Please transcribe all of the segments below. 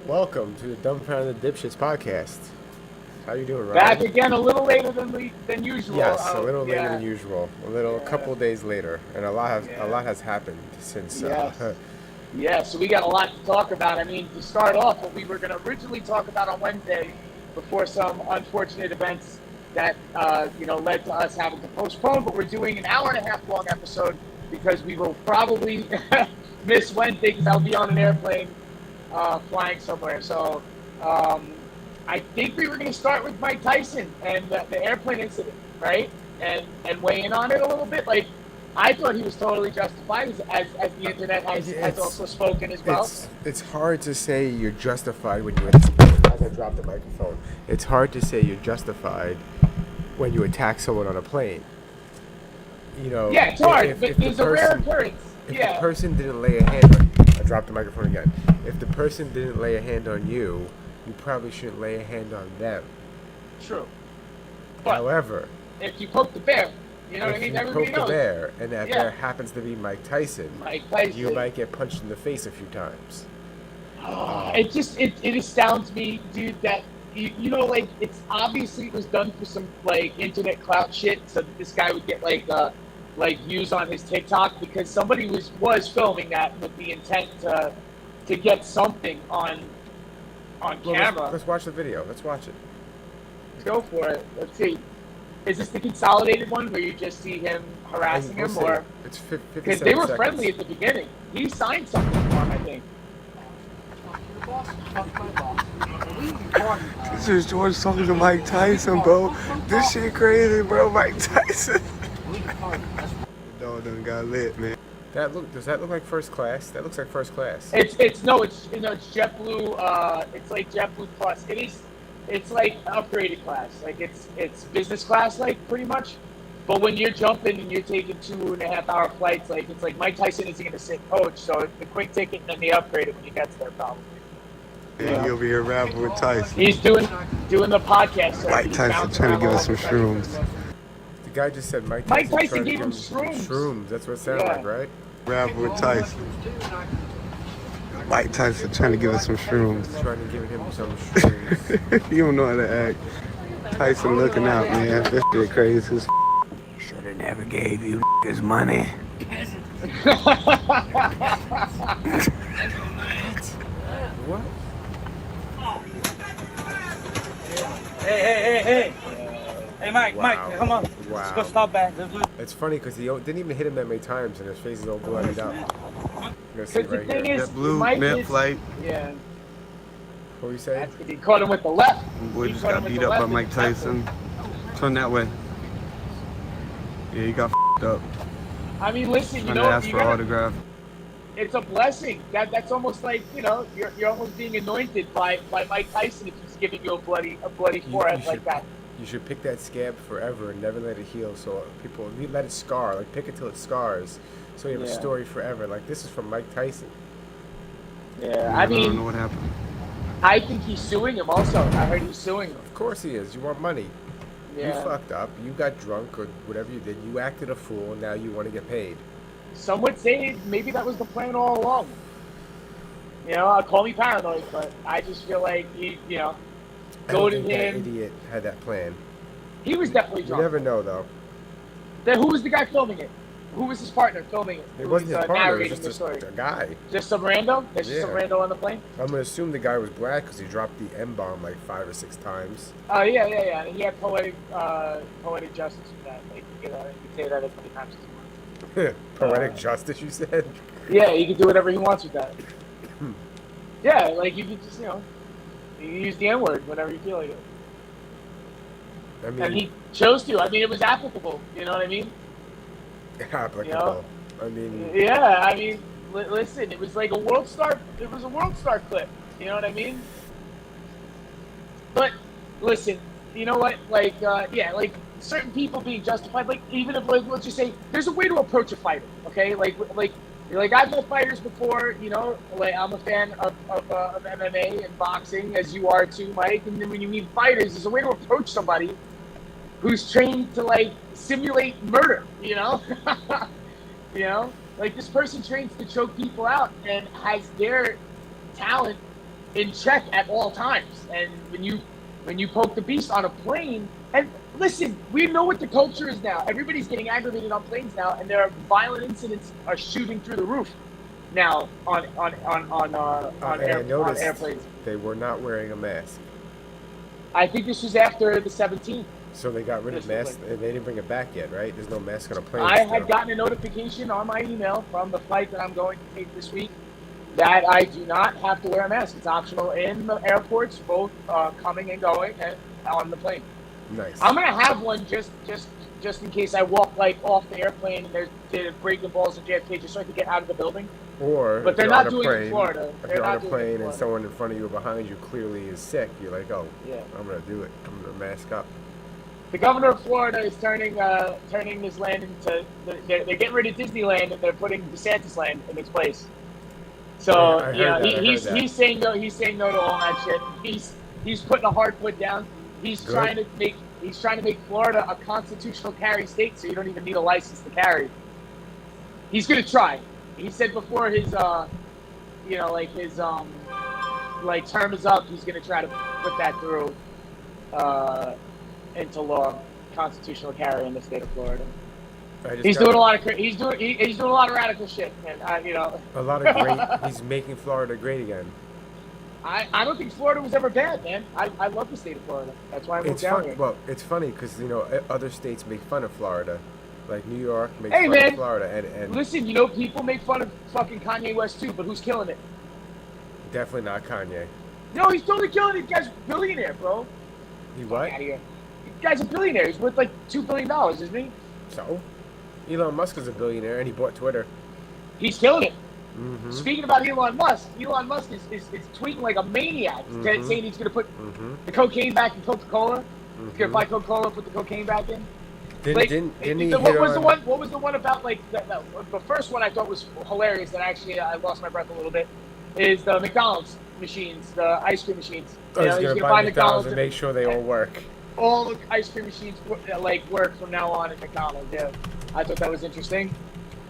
Welcome to the Dumbfounded Dipshits podcast. How you doing, Ryan? Back again, a little later than usual. Yes, a little later than usual. A Yeah. couple days later, and a lot Yeah. has happened since. Yes. Yeah, so we got a lot to talk about. I mean, to start off, what we were going to originally talk about on Wednesday, before some unfortunate events that led to us having to postpone, but we're doing an hour and a half long episode because we will probably miss Wednesday because I'll be on an airplane flying somewhere. So I think we were going to start with Mike Tyson and the airplane incident, right? And weigh in on it a little bit. Like, I thought he was totally justified, as the internet has also spoken as well. It's hard to say you're justified when you. As I dropped the microphone, it's hard to say you're justified when you attack someone on a plane. You know. Yeah, it's hard, but there's a rare occurrence. If the person didn't lay a hand on, I dropped the microphone again. If the person didn't lay a hand on you, you probably shouldn't lay a hand on them. True. But however, if you poke the bear, you know what I mean? If you poke the bear, and that bear happens to be Mike Tyson, you might get punched in the face a few times. It astounds me, dude, that like, it's obviously it was done for some like internet clout shit, so that this guy would get like views on his TikTok, because somebody was filming that with the intent to get something on camera. Let's watch the video. Let's watch it. Let's go for it. Let's see. Is this the consolidated one where you just see him harassing him, or it's 57 because they were seconds. friendly at the beginning? He signed something for him, I think. This is George talking to Mike Tyson, bro. This shit crazy, bro. Mike Tyson. The dog done got lit, man. Does that look like first class? That looks like first class. It's JetBlue. It's like JetBlue Plus. It's like upgraded class. Like it's business class, like, pretty much. But when you're jumping and you're taking 2.5-hour flights, like, it's like Mike Tyson isn't going to sit coach, so it's the quick ticket and then the upgraded when he gets there, probably. Yeah, he over here rapping with Tyson. He's doing the podcast. So Mike Tyson trying to give us some shrooms. The guy just said Mike Tyson gave him shrooms. Shrooms, that's what it sounded like, right? Rapping with Tyson. Mike Tyson trying to give us some shrooms. Trying to give him some shrooms. You don't know how to act. Tyson looking out, man. This shit crazy as Should've never gave you his money. What? Hey, Mike, Wow. Mike, come on. Wow. Let's go stop back. It's funny because he didn't even hit him that many times, and his face is all bloodied up. You're gonna see Because the right thing here. is, That blue Mike mid is- flight. Yeah. What were you saying? That's because he caught him with the left. Boy He just caught got him with beat the up by left Mike in the temple. Tyson. Turn that way. Yeah, he got f***ed up. I mean, listen, Trying to ask you for gotta, autograph. it's a blessing. That's almost like, you're almost being anointed by Mike Tyson if he's giving you a bloody forehead like that. You should pick that scab forever and never let it heal. So people, you let it scar. Like, pick it till it scars, so you have a story forever. Like, this is from Mike Tyson. Yeah, I I don't know mean, what happened. I think he's suing him also. I heard he's suing him. Of course he is. You want money. You Yeah. fucked up. You got drunk or whatever you did. You acted a fool. And now you want to get paid. Some would say maybe that was the plan all along. Call me paranoid, but I just feel like I go don't to think that him. idiot had that plan. He was definitely You drunk. never know, though. Then who was the guy filming it? Who was his partner filming it? It Who wasn't was, his partner. It narrating was the just story? a guy. Just some rando? There's just some Yeah. rando on the plane? I'm gonna assume the guy was black because he dropped the M-bomb like 5 or 6 times. Oh, yeah. And he had poetic justice with that. Like, you can say that as many times as you want. Poetic justice, you said? Yeah, you can do whatever he wants with that. Yeah, like, you can just, you can use the N-word whenever you feel like it. I mean, And he chose to. I mean, it was applicable. You know what I mean? applicable. I mean, Yeah, I mean, listen, it was like a world star. It was a world star clip. You know what I mean? But listen, you know what? Like, like certain people being justified. Like, even if, like, let's just say, there's a way to approach a fighter. Okay, like I've met fighters before. Like, I'm a fan of MMA and boxing, as you are too, Mike. And then when you meet fighters, there's a way to approach somebody who's trained to, like, simulate murder. Like, this person trains to choke people out and has their talent in check at all times. And when you poke the beast on a plane, and listen, we know what the culture is now. Everybody's getting aggravated on planes now, and there are violent incidents are shooting through the roof now on airplanes. They were not wearing a mask. I think this was after the 17th. So they got rid of masks, and they didn't bring it back yet, right? There's no mask on a plane. I had gotten a notification on my email from the flight that I'm going to take this week that I do not have to wear a mask. It's optional in the airports, both coming and going, and on the plane. Nice. I'm gonna have one just in case I walk like off the airplane and they're breaking balls in JFK just so I can get out of the building. But they're not doing it in Florida. If you're on a plane and someone in front of you or behind you clearly is sick, you're like, oh, yeah, I'm gonna do it. I'm gonna mask up. The governor of Florida is turning this land into they're getting rid of Disneyland and they're putting DeSantis land in its place. So he's saying no. He's saying no to all that shit. He's putting a hard foot down. He's trying to make Florida a constitutional carry state, so you don't even need a license to carry. He's gonna try. He said before his term is up, he's gonna try to put that through into law, constitutional carry in the state of Florida. He's doing a lot of radical shit, and a lot of great. He's making Florida great again. I don't think Florida was ever bad, man. I love the state of Florida. That's why I moved down here. Well, it's funny because other states make fun of Florida, like New York makes fun of Florida, and listen, people make fun of fucking Kanye West too, but who's killing it? Definitely not Kanye. No, he's totally killing it. The guy's a billionaire, bro. He what? Out of here. The guy's a billionaire. He's worth like $2 billion, isn't he? So, Elon Musk is a billionaire, and he bought Twitter. He's killing it. Mm-hmm. Speaking about Elon Musk is tweeting like a maniac, saying he's going to put the cocaine back in Coca-Cola. He's going to buy Coca-Cola and put the cocaine back in. What was the one about like the first one I thought was hilarious that actually I lost my breath a little bit is the McDonald's machines, the ice cream machines. He's going to buy McDonald's and make sure they all work. All the ice cream machines work from now on at McDonald's. Yeah, I thought that was interesting.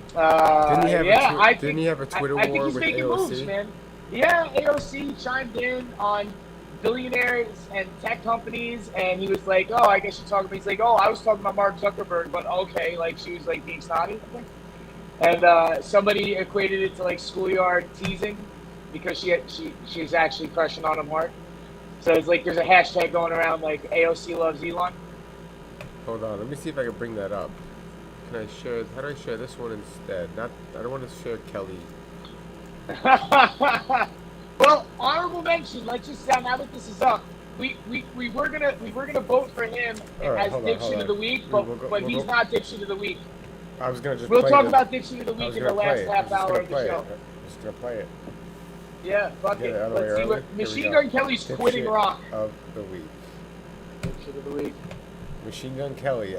Didn't he have a Twitter war I think he's with making AOC? moves, man. Yeah, AOC chimed in on billionaires and tech companies, and he was like, "Oh, I guess you're talking." He's like, "Oh, I was talking about Mark Zuckerberg, but okay." Like she was like being snotty, and somebody equated it to like schoolyard teasing because she's actually crushing on him hard. So it's like there's a hashtag going around like AOC loves Elon. Hold on, let me see if I can bring that up. Can I share? How do I share this one instead? I don't want to share Kelly. Well, honorable mention. Let's just say now that this is up, we were gonna vote for him as dipshit of the week, but he's not dipshit of the week. I was gonna just. We'll talk about dipshit of the week in the last half hour of the show. I'm just gonna play it. Yeah, fuck it. Let's see what Machine Gun Kelly's quitting rock of the week. Dipshit of the week. Machine Gun Kelly.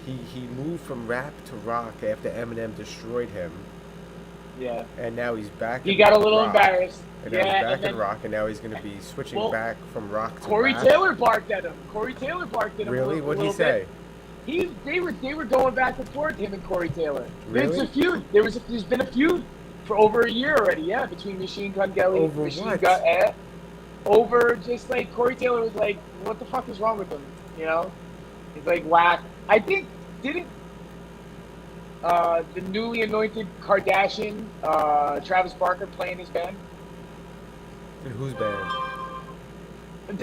He moved from rap to rock after Eminem destroyed him. Yeah. And now he's back. He got a little embarrassed. And now he's back in rock, and now he's going to be switching back from rock to Corey rap. Taylor barked at him. Really? What'd he say? They were going back and forth, him and Corey Taylor. Really? There's a feud. There's been a feud for over a year already. Yeah, between Machine Gun Kelly. Over what? Over just like Corey Taylor was like, what the fuck is wrong with him? He's like whack. I think didn't the newly anointed Kardashian Travis Barker play in his band? In whose band?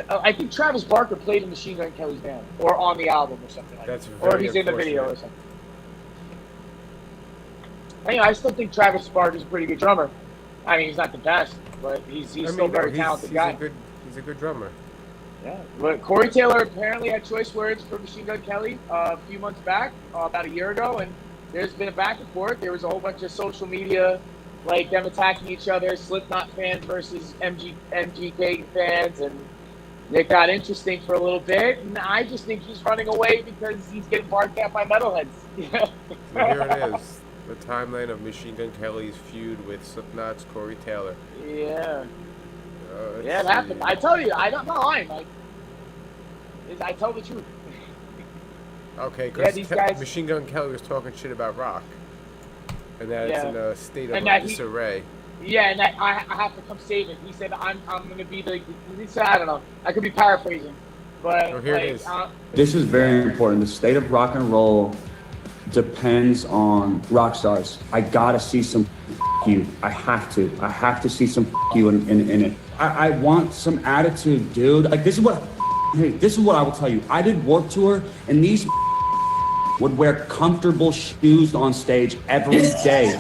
I think Travis Barker played in Machine Gun Kelly's band, or on the album, or something like that. Or he's in the video, or something. I still think Travis Barker's a pretty good drummer. I mean, he's not the best, but he's still a very talented guy. He's a good drummer. Yeah, but Corey Taylor apparently had choice words for Machine Gun Kelly a few months back, about a year ago, and there's been a back and forth. There was a whole bunch of social media, like them attacking each other, Slipknot fans versus MGK fans, and it got interesting for a little bit. And I just think he's running away because he's getting barked at by metalheads. So here it is, the timeline of Machine Gun Kelly's feud with Slipknot's Corey Taylor. Yeah. Yeah, it happened. I tell you, I'm not lying, Mike. I tell the truth. Okay, because Machine Gun Kelly was talking shit about rock. And that it's in a state of disarray. Yeah, and I have to come save it. He said I'm gonna be the. He said I don't know. I could be paraphrasing, but Oh, here it like is. This is very important. The state of rock and roll depends on rock stars. I gotta see some you. I have to see some you in it. I want some attitude, dude. Like this is what I will tell you. I did Warped Tour, and these would wear comfortable shoes on stage every day.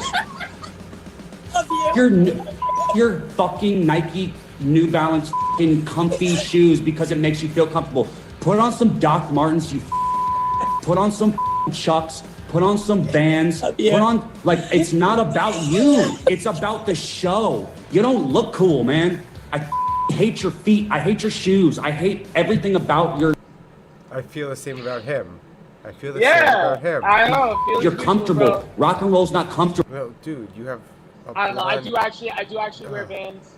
Your fucking Nike New Balance fucking comfy shoes because it makes you feel comfortable. Put on some Doc Martens, you put on some Chucks, put on some Vans, put on, like, it's not about you. It's about the show. You don't look cool, man. I hate your feet. I hate your shoes. I hate everything about your... I feel the same about him. I feel the same about him. I know. You're comfortable. Bro. Rock and roll's not comfortable. Well, dude, you have. I don't know. I do actually wear Vans.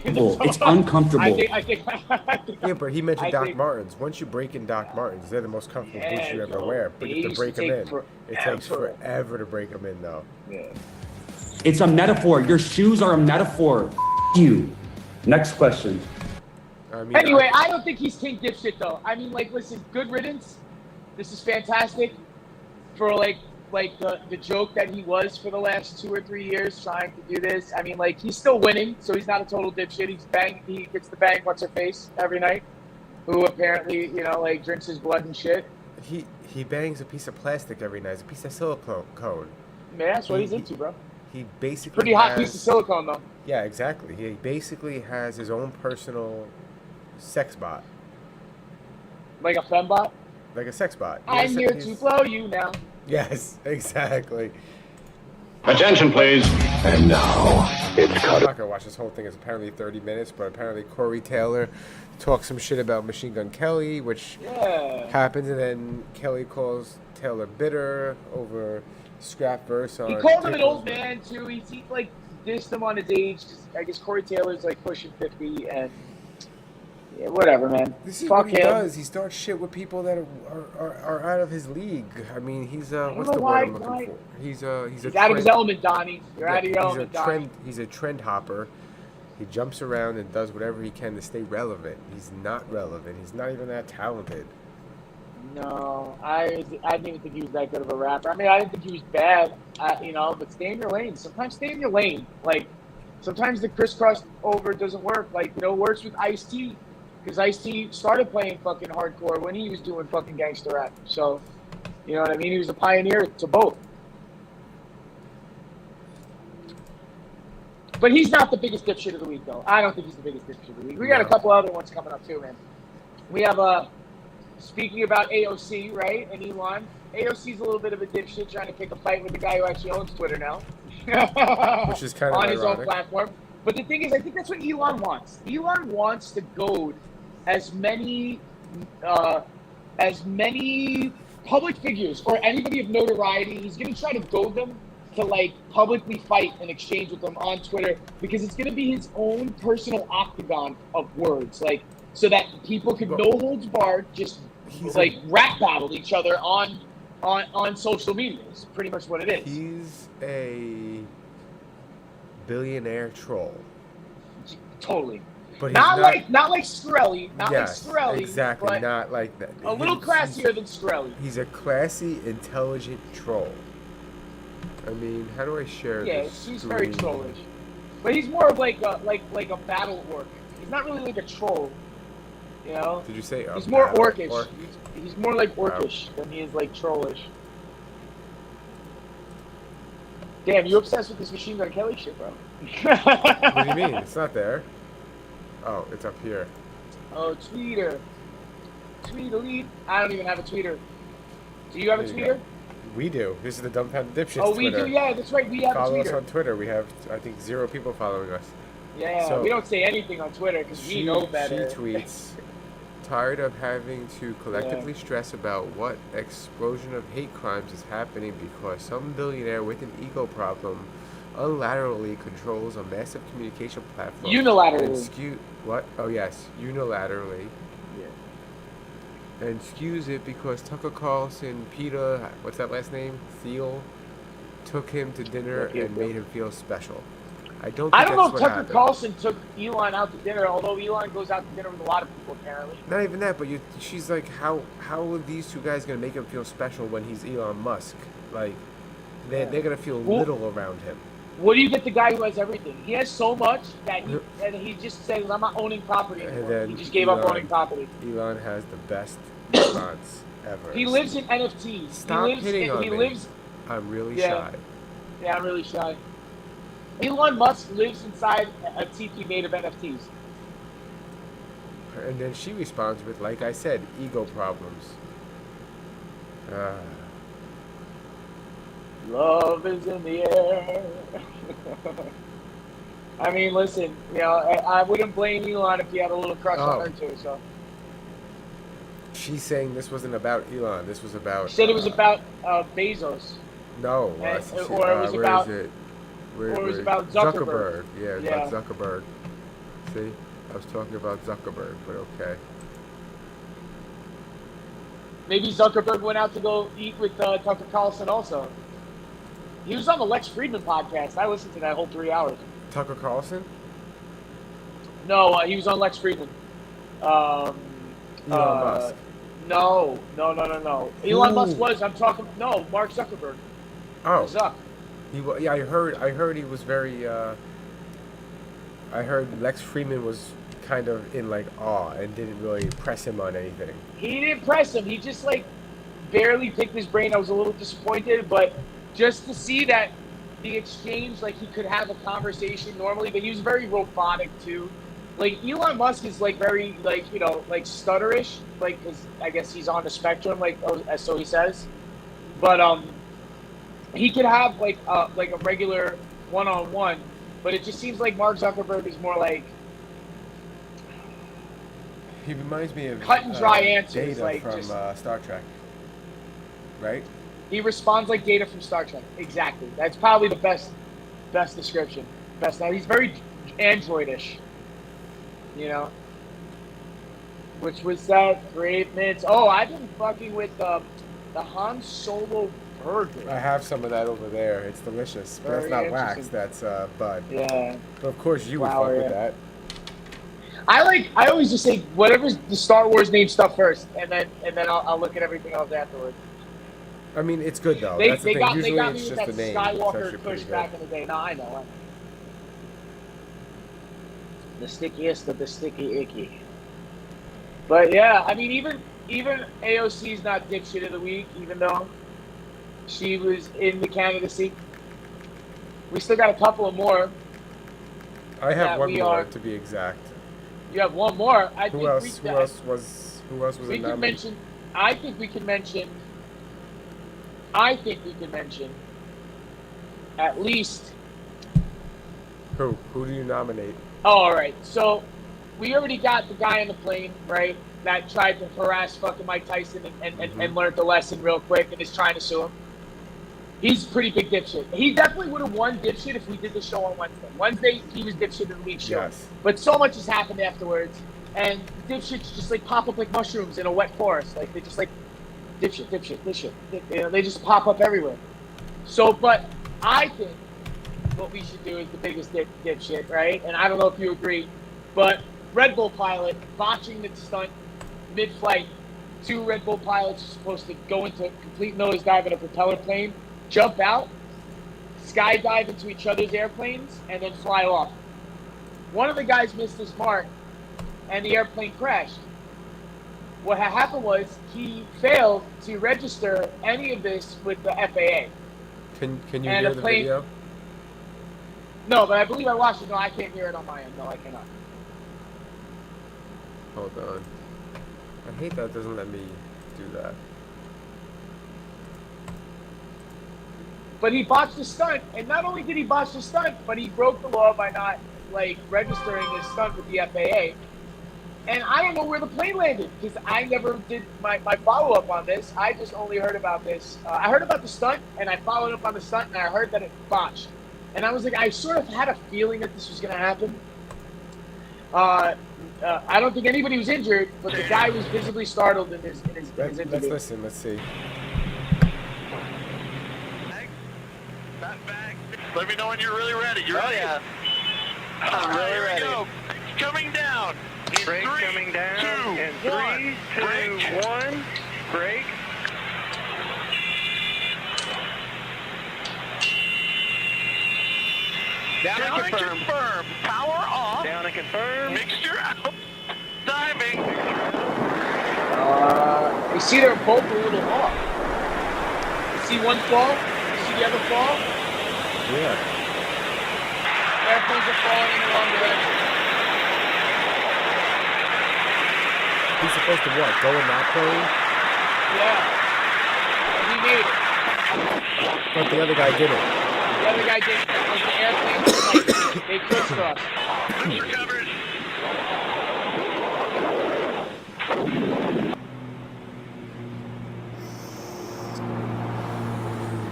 It's uncomfortable. I think Yeah, but he mentioned I Doc think- Martens. Once you break in Doc Martens, they're the most comfortable boots you ever yo, wear. But they you have to used break to them in. take It takes forever. forever to break them in, though. Yeah. It's a metaphor. Your shoes are a metaphor. You. Next question. I mean, Anyway, I don't think he's King Dipshit though. I mean, like, listen, good riddance. This is fantastic for like the joke that he was for the last 2 or 3 years trying to do this. I mean, like, he's still winning, so he's not a total dipshit. He gets the bang what's her face every night, who apparently, you know, like, drinks his blood and shit. he bangs a piece of plastic every night. It's a piece of silicone. Man, that's what he's into, bro. He basically Pretty hot has, piece of silicone though. Yeah, exactly. He basically has his own personal sex bot, Like a fembot. like a sex bot. I'm He's- here to he's- blow you now. Yes, exactly. Attention, please. And now it's I'm cut. not gonna watch this whole thing. It's apparently 30 minutes, but apparently Corey Taylor talks some shit about Machine Gun Kelly, which Yeah. happens, and then Kelly calls Taylor bitter over scrap verse on. He called him an Tickles. old man too. He like dissed him on his age. 'Cause I guess Corey Taylor's like pushing 50, and yeah, whatever, man. This is Fuck what he him. does. He starts shit with people that are out of his league. I mean, he's what's know the why- word I'm looking for? He's a He's out of his element, Donnie. You're out of your element, Donnie. He's a trend hopper. He jumps around and does whatever he can to stay relevant. He's not relevant. He's not even that talented. No, I didn't even think he was that good of a rapper. I mean, I didn't think he was bad, you know. But stay in your lane. Sometimes stay in your lane. Like sometimes the crisscross over doesn't work. Like, you know, it works with Ice-T. Because Ice-T started playing fucking hardcore when he was doing fucking gangster rap. So, you know what I mean? He was a pioneer to both. But he's not the biggest dipshit of the week, though. I don't think he's the biggest dipshit of the week. We got a couple other ones coming up, too, man. We have, speaking about AOC, right, and Elon. AOC's a little bit of a dipshit trying to pick a fight with the guy who actually owns Twitter now. Which is kind of on his ironic. own platform. But the thing is, I think that's what Elon wants. Elon wants to goad as many public figures or anybody of notoriety. He's going to try to goad them to like publicly fight and exchange with them on Twitter because it's going to be his own personal octagon of words, like so that people can no holds barred just like rap battle each other on social media. It's pretty much what it is. He's a billionaire troll. Totally. But he's Not like Skrelly, yes, like Skrelly, exactly, but not like that. a little classier than Skrelly. He's a classy, intelligent troll. I mean, how do I share Yeah, this? he's very screen? trollish, but he's more of like a battle orc. He's not really like a troll, you know. Did you say? He's more battle orcish. orc? He's more like orcish than he is like trollish. Damn, you obsessed with this Machine Gun Kelly shit, bro. What do you mean? It's not there. Oh, it's up here. Oh, Tweeter. Tweetly. I don't even have a Tweeter. Do you have a There you Tweeter? We do. This is the Dumbfounded Dipshits Oh, we Twitter. do. Yeah, that's right. We have Follow a us Tweeter. on Twitter. We have, I think, 0 people following us. Yeah, So, we don't say anything on Twitter because we know better. She tweets, tired of having to collectively stress about what explosion of hate crimes is happening because some billionaire with an ego problem unilaterally controls a massive communication platform. Unilaterally. What? Oh, yes. Unilaterally. And skews it because Tucker Carlson, Peter, what's that last name? Thiel, took him to dinner and made him feel special. I don't I think don't know that's if what Tucker happened. Carlson took Elon out to dinner, although Elon goes out to dinner with a lot of people apparently. Not even that, but she's like, how are these two guys gonna make him feel special when he's Elon Musk? Like, they're gonna feel little around him. What do you get the guy who has everything? He has so much that he just says, I'm not owning property anymore. And then He just gave up owning property. Elon has the best response ever. He lives in NFTs. Stop hitting on me. I'm really shy. Yeah, I'm really shy. Elon Musk lives inside a tiki made of NFTs. And then she responds with, like I said, ego problems. Love is in the air. I mean, listen, I wouldn't blame Elon if he had a little crush on her too. So she's saying this wasn't about Elon. This was about. She said it was about Bezos. No, or it was about. Where it was about Zuckerberg. Yeah, about Zuckerberg. See, I was talking about Zuckerberg, but okay. Maybe Zuckerberg went out to go eat with Tucker Carlson also. He was on the Lex Friedman podcast. I listened to that whole 3 hours. Tucker Carlson? No, he was on Lex Friedman. Elon Musk. No. Elon Musk was. I'm talking. No, Mark Zuckerberg. Oh. Zuck. I heard he was very. I heard Lex Friedman was kind of in like awe and didn't really press him on anything. He didn't press him. He just like barely picked his brain. I was a little disappointed, but just to see that the exchange, like he could have a conversation normally, but he was very robotic too. Like Elon Musk is like very like like stutterish, like because I guess he's on the spectrum, like so he says. But he could have like a regular one-on-one, but it just seems like Mark Zuckerberg is more like. He reminds me of cut and dry answers, Data like from just, Star Trek, right? He responds like Data from Star Trek. Exactly. That's probably the best description. Now he's very androidish, Which was that great minutes. Oh, I've been fucking with the Han Solo burger. I have some of that over there. It's delicious, but that's not wax. That's bud. Yeah. But of course you would fuck with that. I always just say whatever's the Star Wars name stuff first, and then I'll look at everything else afterwards. I mean, it's good though. They That's the thing. got Usually me it's with just that the name. Skywalker push back in the day. No, I know. The stickiest of the sticky icky. But yeah, I mean, even AOC's not dipshit of the week, even though she was in the candidacy. We still got a couple of more. I have one more to be exact. You have one more. Who else was we in could mention. I think we could mention at least. Who do you nominate? Oh, all right. So we already got the guy on the plane, right? That tried to harass fucking Mike Tyson and learned the lesson real quick and is trying to sue him. He's a pretty big dipshit. He definitely would have won dipshit if we did the show on Wednesday. Wednesday, he was dipshit of the week show. Yes. But so much has happened afterwards, and dipshits just like pop up like mushrooms in a wet forest. Like they just like dipshit. They just pop up everywhere. So, but I think what we should do is the biggest dipshit, right? And I don't know if you agree, but Red Bull pilot botching the stunt mid-flight. 2 Red Bull pilots are supposed to go into complete nosedive in a propeller plane, jump out, skydive into each other's airplanes, and then fly off. One of the guys missed his mark, and the airplane crashed. What had happened was he failed to register any of this with the FAA. Can you hear the video? No, but I believe I watched it. No, I can't hear it on my end. No, I cannot. Hold on. I hate that it doesn't let me do that. But he botched the stunt, and not only did he botch the stunt, but he broke the law by not registering his stunt with the FAA. And I don't know where the plane landed because I never did my follow-up on this. I just only heard about this. I heard about the stunt, and I followed up on the stunt, and I heard that it botched. And I was like, I sort of had a feeling that this was going to happen. I don't think anybody was injured, but the guy was visibly startled in his interview. Let's listen. Let's see. Let me know when you're really ready. You ready? Yeah. I'm really ready. Go. Coming down. Brake coming down. In 3, 2, 1. Brake. Down and confirm. Power off. Down and confirm. Mixture out. Diving. You see they're both a little off. You see one fall? You see the other fall? Yeah. Airplanes are falling in the wrong direction. He's supposed to what? Go in that plane? Yeah. He made it. But the other guy didn't. The other guy did. Like the airplanes, like, they crisscrossed. This recovers.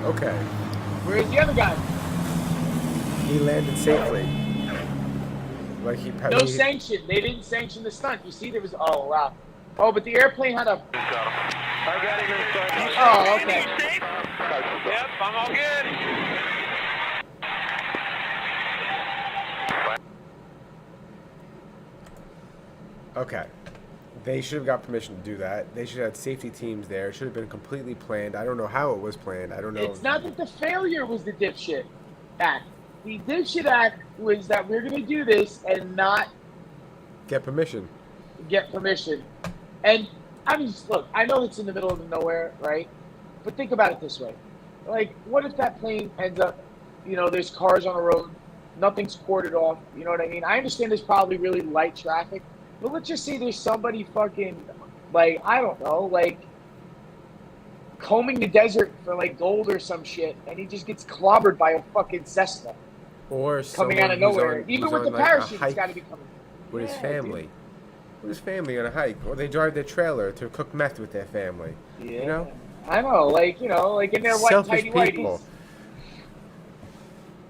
Okay. Where's the other guy? He landed safely. Like he No probably. sanction. They didn't sanction the stunt. You see, there was. Oh wow. Oh, but the airplane had a. I got him in front. Oh, okay. Yep, I'm all good. Okay. They should have got permission to do that. They should have had safety teams there. It should have been completely planned. I don't know how it was planned. I don't know. It's not that the failure was the dipshit act. The dipshit act was that we're going to do this and not Get permission. get permission. And I mean, look, I know it's in the middle of nowhere, right? But think about it this way. Like, what if that plane ends up, there's cars on the road, nothing's corded off, you know what I mean? I understand there's probably really light traffic, but let's just say there's somebody fucking, like, I don't know, like, combing the desert for, like, gold or some shit, and he just gets clobbered by a fucking Cessna Or coming out of nowhere. Even with the parachute, it's got to be coming. with his Yeah, family. With his family on a hike. Or they drive their trailer to cook meth with their family. Yeah. You know? I know, like in their white Selfish tidy people. whities.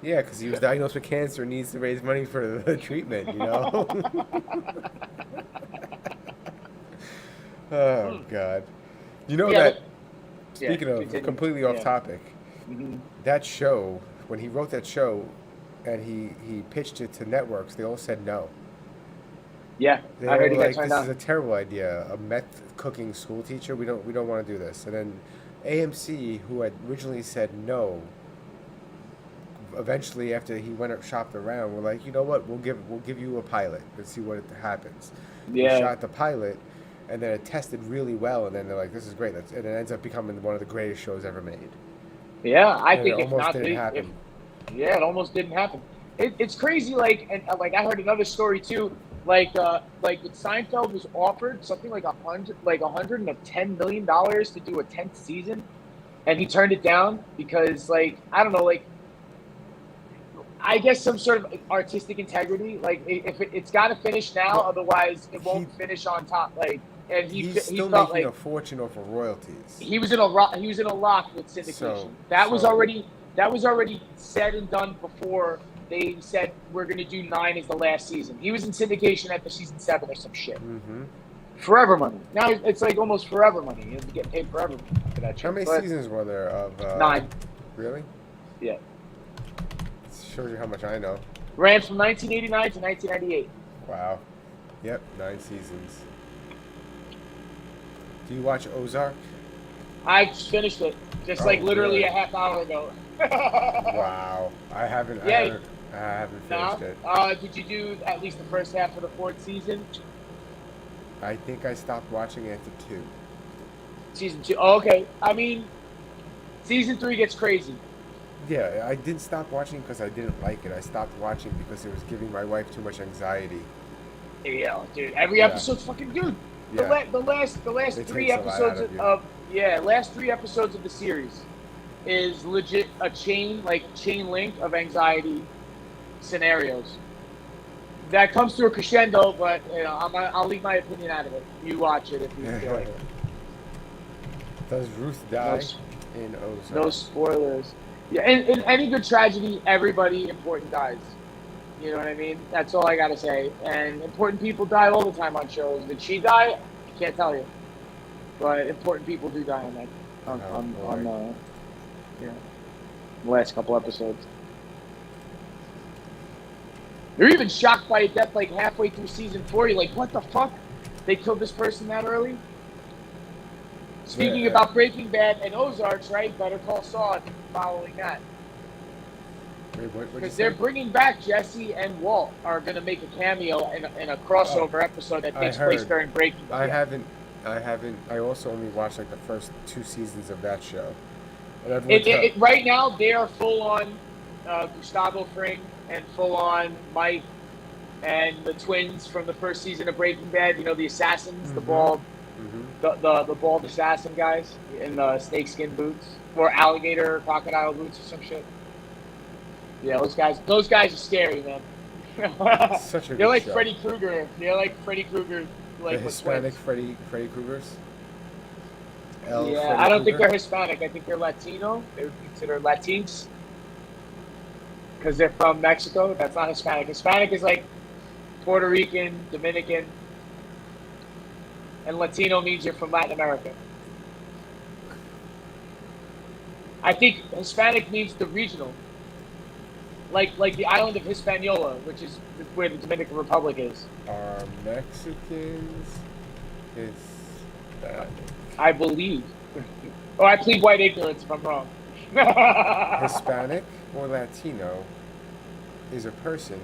Yeah, because he was diagnosed with cancer and needs to raise money for the treatment, you know? Oh, God. You know Yeah, that, speaking of continue. completely off Yeah. topic, Mhm. that show, when he wrote that show and he pitched it to networks, they all said no. Yeah, They I heard were he got like, turned this down. is a terrible idea. A meth cooking school teacher, we don't want to do this. And then AMC, who had originally said no, eventually after he went up shopped around, we're like, you know what, we'll give you a pilot and see what happens. Yeah. We shot the pilot, and then it tested really well, and then they're like, this is great. And it ends up becoming one of the greatest shows ever made. Yeah, I And think it if almost not, didn't happen. yeah, it almost didn't happen. It's crazy. Like I heard another story too. Like Seinfeld was offered something like $110 million to do a 10th season, and he turned it down because, like, I don't know, like, I guess some sort of artistic integrity. Like, if it's got to finish now, otherwise it won't finish on top. Like, and he He's still felt making like a fortune off of royalties. he was in a lock with syndication. That was already said and done before they said we're going to do 9 as the last season. He was in syndication after season 7 or some shit. Mm-hmm. Forever money. Now it's like almost forever money. You get paid forever for that shit. How many But seasons were there of 9. Really? Yeah. Shows you how much I know. Ran from 1989 to 1998. Wow. Yep, 9 seasons. Do you watch Ozark? I finished it just literally really? a half hour ago. Wow. I haven't Yeah. I haven't No? finished it. Did you do at least the first half of the 4th season? I think I stopped watching after 2. Season 2. Oh, okay. I mean, season 3 gets crazy. Yeah, I didn't stop watching because I didn't like it. I stopped watching because it was giving my wife too much anxiety. Yeah, dude. Every Yeah. episode's fucking good. Yeah. The last It 3 takes a lot episodes out of you. last 3 episodes of the series is legit a chain link of anxiety scenarios. That comes to a crescendo, but I'll leave my opinion out of it. You watch it if you feel like it. Does Ruth die in Ozark? No spoilers. Yeah, in any good tragedy, everybody important dies. You know what I mean? That's all I gotta say. And important people die all the time on shows. Did she die? I can't tell you. But important people do die on that. On the last couple episodes. You're even shocked by a death like halfway through season 4. You're like, what the fuck? They killed this person that early? Speaking about Breaking Bad and Ozarks, right? Better Call Saul following that. Wait, what Because they're bringing back Jesse and Walt are going to make a cameo in a crossover episode that takes place during Breaking Bad. I also only watched like the first 2 seasons of that show. And Right now, they are full on Gustavo Fring and full on Mike and the twins from the first season of Breaking Bad. You know, the assassins, the bald, the bald assassin guys in the snakeskin boots or alligator crocodile boots or some shit. Yeah, those guys are scary, man. Such a They're like show. Freddy Krueger. They're like Freddy Krueger, like the with Hispanic twins. Freddy Kruegers. I don't think they're Hispanic. I think they're Latino. They would be considered Latins because they're from Mexico. That's not Hispanic. Hispanic is like Puerto Rican, Dominican, and Latino means you're from Latin America. I think Hispanic means the regional. Like the island of Hispaniola, which is where the Dominican Republic is. Are Mexicans Hispanic? I believe. Or I plead white ignorance if I'm wrong. Hispanic or Latino is a person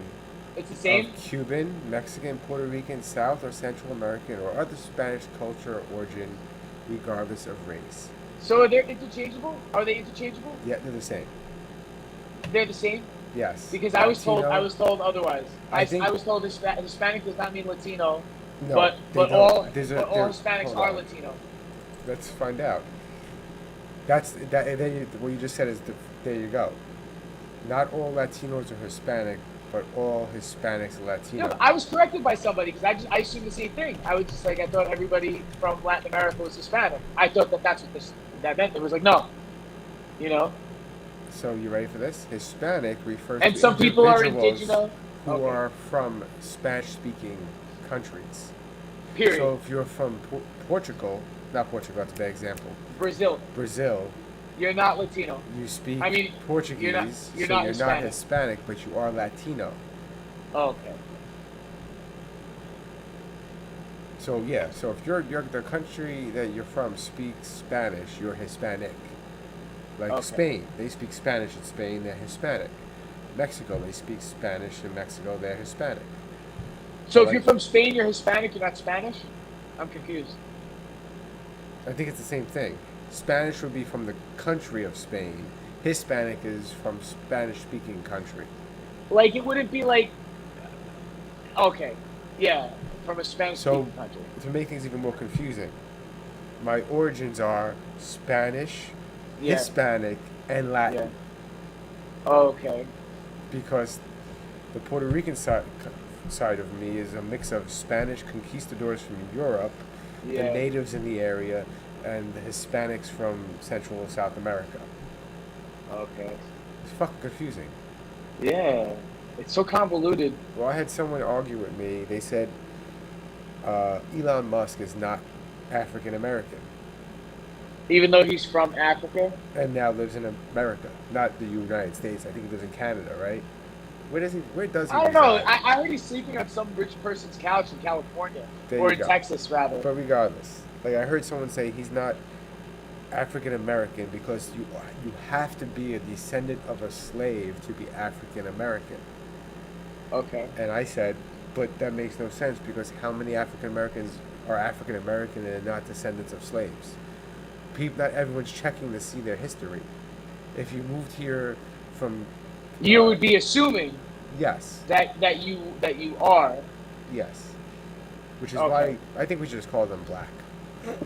It's the same? of Cuban, Mexican, Puerto Rican, South or Central American, or other Spanish culture or origin, regardless of race. So are they interchangeable? Are they interchangeable? Yeah, they're the same. They're the same? Yes. Because Latino, I was told otherwise. I think- I was told Hispanic does not mean Latino, No, but they all don't. Hispanics Hold are on. Latino. Let's find out. That's that. And then what you just said is there you go. Not all Latinos are Hispanic, but all Hispanics are Latino. No, but I was corrected by somebody because I assumed the same thing. I was just like, I thought everybody from Latin America was Hispanic. I thought that's what that meant. It was like, no, you know. So you ready for this? Hispanic refers And to some people are individuals indigenous. who Okay. are from Spanish-speaking countries. Period. So if you're from Portugal, not Portugal, that's a bad example. Brazil, you're not Latino. You speak I mean, Portuguese, you're not so you're Hispanic. not Hispanic, but you are Latino. Okay. So yeah, so if you're the country that you're from speaks Spanish, you're Hispanic. Like Okay. Spain, they speak Spanish in Spain, they're Hispanic. Mexico, they speak Spanish in Mexico, they're Hispanic. So if like- you're from Spain, you're Hispanic, you're not Spanish? I'm confused. I think it's the same thing. Spanish would be from the country of Spain. Hispanic is from Spanish-speaking country. Like, it wouldn't be like, okay, yeah, from a Spanish-speaking country. To make things even more confusing, my origins are Spanish, Yeah. Hispanic, and Latin. Yeah. Okay. Because the Puerto Rican side of me is a mix of Spanish conquistadors from Europe, the Yeah. natives in the area, and the Hispanics from Central and South America. Okay. It's fucking confusing. Yeah. It's so convoluted. Well, I had someone argue with me. They said Elon Musk is not African American Even though he's from Africa? and now lives in America, not the United States. I think he lives in Canada, right? Where does he I don't know. reside? I heard he's sleeping on some rich person's couch in California. There Or you in go. Texas, rather. But regardless, like I heard someone say he's not African American because you have to be a descendant of a slave to be African American. Okay. And I said, but that makes no sense because how many African Americans are African American and not descendants of slaves? Not everyone's checking to see their history. If you moved here from, You would be assuming yes, that you are. yes, which is Okay. why I think we should just call them black,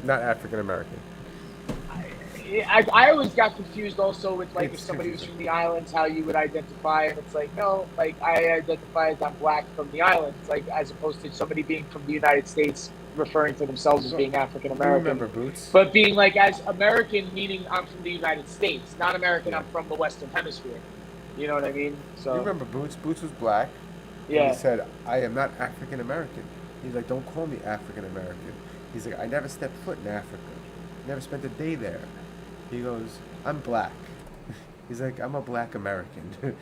not African American. I always got confused also with like It's if somebody was confusing. from the islands, how you would identify, and it's like no, like I identify as I'm black from the islands, like as opposed to somebody being from the United States referring to themselves as being African You American. remember Boots? But being like as American meaning I'm from the United States, not American I'm from the Western Hemisphere. You know what I mean? So You remember Boots? Boots was black. And yeah. he said, I am not African American. He's like, don't call me African American. He's like, I never stepped foot in Africa. Never spent a day there. He goes, I'm black. He's like, I'm a black American.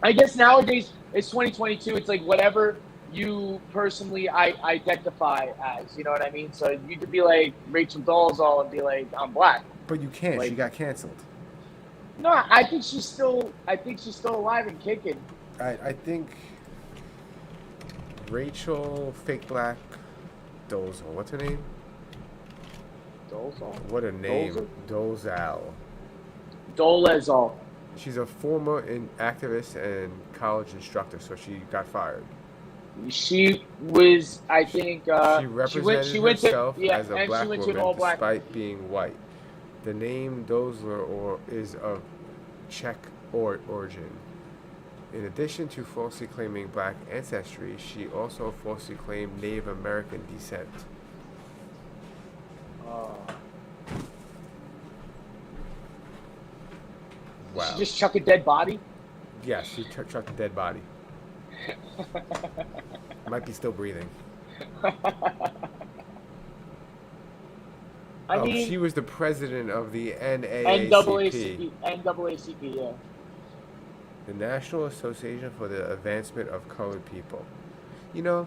I guess nowadays it's 2022. It's like whatever you personally identify as. You know what I mean? So you could be like Rachel Dolezal and be like, I'm black. But you can't. Like- She got canceled. No, I think she's still alive and kicking. I think Rachel Fake Black Dolezal. What's her name? Dolezal. What a name. Dolezal. Dolezal. She's a former activist and college instructor, so she got fired. She was, I think, She represented herself as a and black she went to woman an all-black. despite being white. The name Dolezal is of Czech origin. In addition to falsely claiming black ancestry, she also falsely claimed Native American descent. Wow. She just chuck a dead body? Yes, she chucked a dead body. Might be still breathing. I mean, she was the president of the NAACP. NAACP, yeah. The National Association for the Advancement of Colored People. You know,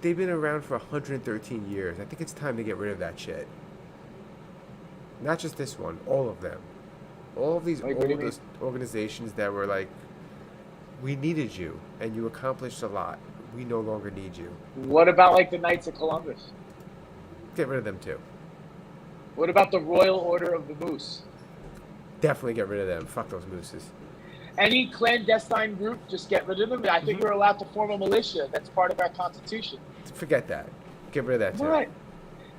they've been around for 113 years. I think it's time to get rid of that shit. Not just this one, all of them. All of these oldest organizations that were like, we needed you, and you accomplished a lot. We no longer need you. What about like the Knights of Columbus? Get rid of them too. What about the Royal Order of the Moose? Definitely get rid of them. Fuck those mooses. Any clandestine group, just get rid of them. I think we're allowed to form a militia. That's part of our Constitution. Forget that. Get rid of that too. Right.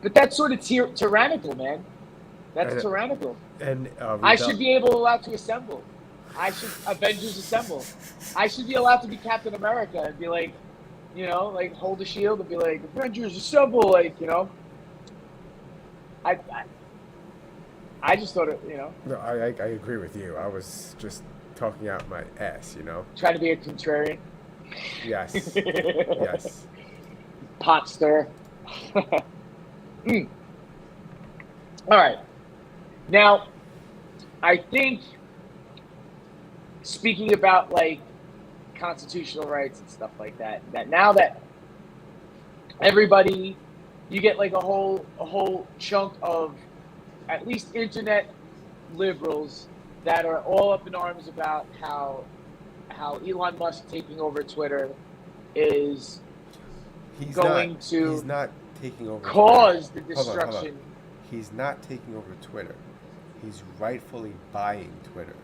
But that's sort of tyrannical, man. That's tyrannical. And I should be allowed to assemble. Avengers assemble. I should be allowed to be Captain America and be like, you know, like hold a shield and be like, Avengers assemble, like, you know. I just thought it, you know. No, I agree with you. I was just talking out my ass, you know. Trying to be a contrarian. Yes. Yes. Pot stir. All right. Now, I think, speaking about like constitutional rights and stuff like that, that now that everybody, you get like a whole chunk of at least internet liberals that are all up in arms about how Elon Musk taking over Twitter is He's not taking over cause Twitter. the destruction. Hold on. He's not taking over Twitter. He's rightfully buying Twitter.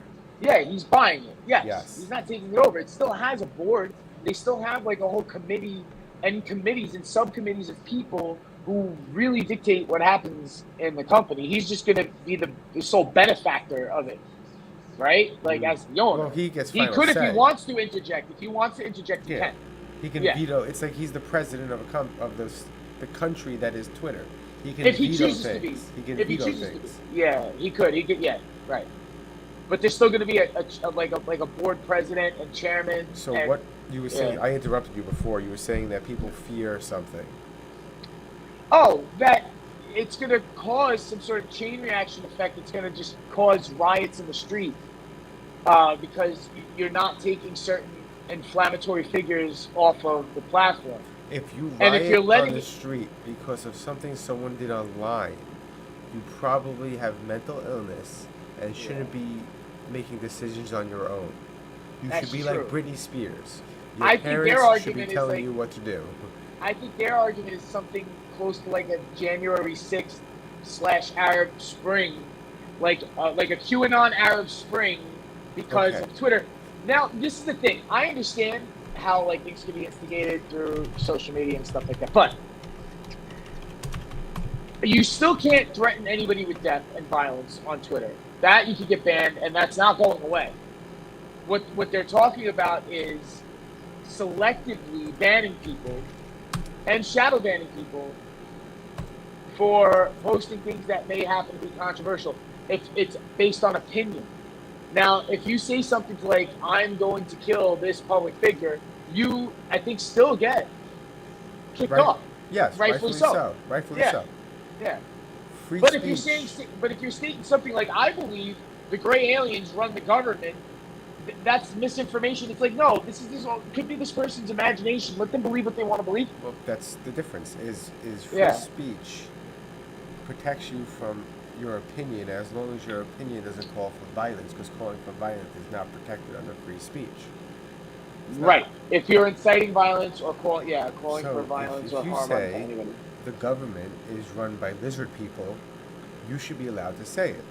Yeah, he's buying it. Yes. He's not taking it over. It still has a board. They still have like a whole committee and committees and subcommittees of people who really dictate what happens in the company. He's just going to be the sole benefactor of it, right? Like as the owner. Well, he gets He final could say. if he wants to interject. If he wants to interject, he can. He can veto. It's like he's the president of the country that is Twitter. He can If he veto chooses to be. things. He can If he veto chooses to things. be. Yeah, he could. Yeah, right. But there's still going to be a board president and chairman. So and, what you were saying, I interrupted you before. You were saying that people fear something. Oh, that it's going to cause some sort of chain reaction effect. It's going to just cause riots in the street because you're not taking certain inflammatory figures off of the platform. If you And riot if you're letting on the street because of something someone did online, you probably have mental illness and shouldn't be making decisions on your own. You That's should be true. like Britney Spears. Your I think their parents argument should be is telling like- you what to do. I think their argument is something close to like a January 6th / Arab Spring, like a QAnon Arab Spring because of Twitter. Now, this is the thing. I understand how like things can be instigated through social media and stuff like that, but you still can't threaten anybody with death and violence on Twitter. That you can get banned, and that's not going away. What they're talking about is selectively banning people and shadow banning people for posting things that may happen to be controversial if it's based on opinion. Now, if you say something like, I'm going to kill this public figure, you, I think, still get kicked off. Yes, rightfully so. Rightfully so. Yeah. Free If you're speech. saying something like, I believe the gray aliens run the government, that's misinformation. It's like, no, this could be this person's imagination. Let them believe what they want to believe. Well, that's the difference. Is free Yeah. speech protects you from your opinion as long as your opinion doesn't call for violence, because calling for violence is not protected under free speech. It's not. Right. If you're inciting violence or calling So for violence if or you harm on say anybody. the government is run by lizard people, you should be allowed to say it.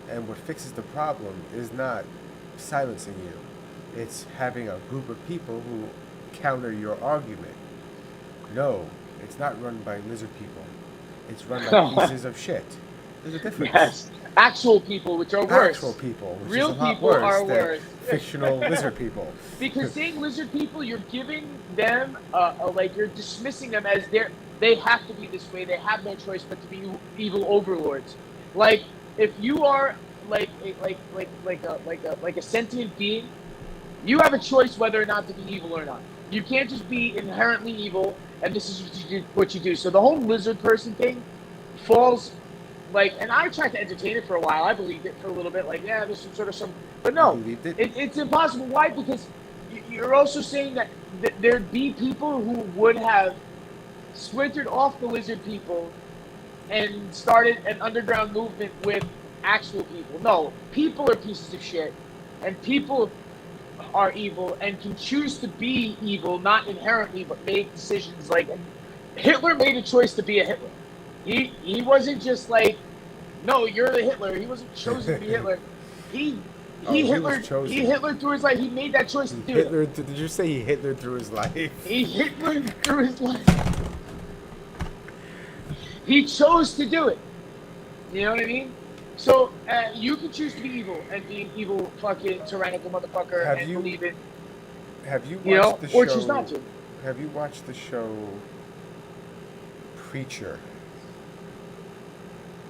And what fixes the problem is not silencing you. It's having a group of people who counter your argument. No, it's not run by lizard people. It's run by pieces of shit. There's a difference. Yes. Actual people, which are worse. Actual people, which Real is a lot people worse are than worse. fictional lizard people. Because saying lizard people, you're giving them like you're dismissing them as they have to be this way. They have no choice but to be evil overlords. Like if you are like a sentient being, you have a choice whether or not to be evil or not. You can't just be inherently evil and this is what you do. So the whole lizard person thing falls like, and I tried to entertain it for a while. I believed it for a little bit, like, yeah, there's some, but no, You believed it? it's impossible. Why? Because you're also saying that there'd be people who would have splintered off the lizard people and started an underground movement with actual people. No, people are pieces of shit, and people are evil and can choose to be evil, not inherently, but make decisions. Like Hitler made a choice to be a Hitler. He wasn't just like, no, you're the Hitler. He wasn't chosen to be Hitler. He Hitler through his life. He made that choice to do it. Did you say he Hitler through his life? He Hitler through his life. He chose to do it. You know what I mean? So you can choose to be evil and be an evil fucking tyrannical motherfucker believe it. Have you watched the show? Or choose not to. Have you watched the show Preacher?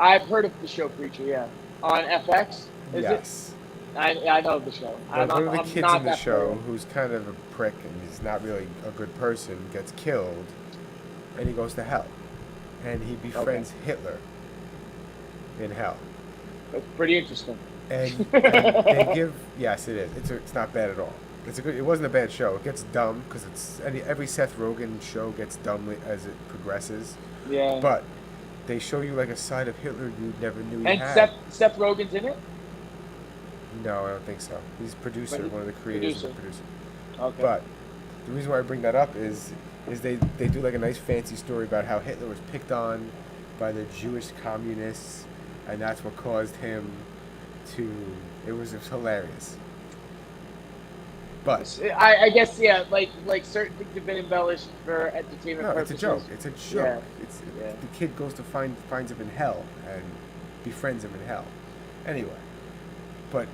I've heard of the show Preacher, yeah. On FX? Yes. I know the show. One of the kids in the show, who's kind of a prick and he's not really a good person, gets killed, and he goes to hell. And he befriends Hitler in hell. That's pretty interesting. And they give, yes, it is. It's not bad at all. It wasn't a bad show. It gets dumb because every Seth Rogen show gets dumb as it progresses. Yeah. But they show you like a side of Hitler you never knew he had. And Seth Rogen's in it? No, I don't think so. He's producer, one of the creators and the producer. Okay. But the reason why I bring that up is they do like a nice fancy story about how Hitler was picked on by the Jewish communists, and that's what caused him to. It was hilarious. But I guess like certain things have been embellished for entertainment purposes. It's a joke. It's a joke. Yeah. The kid goes to finds him in hell and befriends him in hell. Anyway, but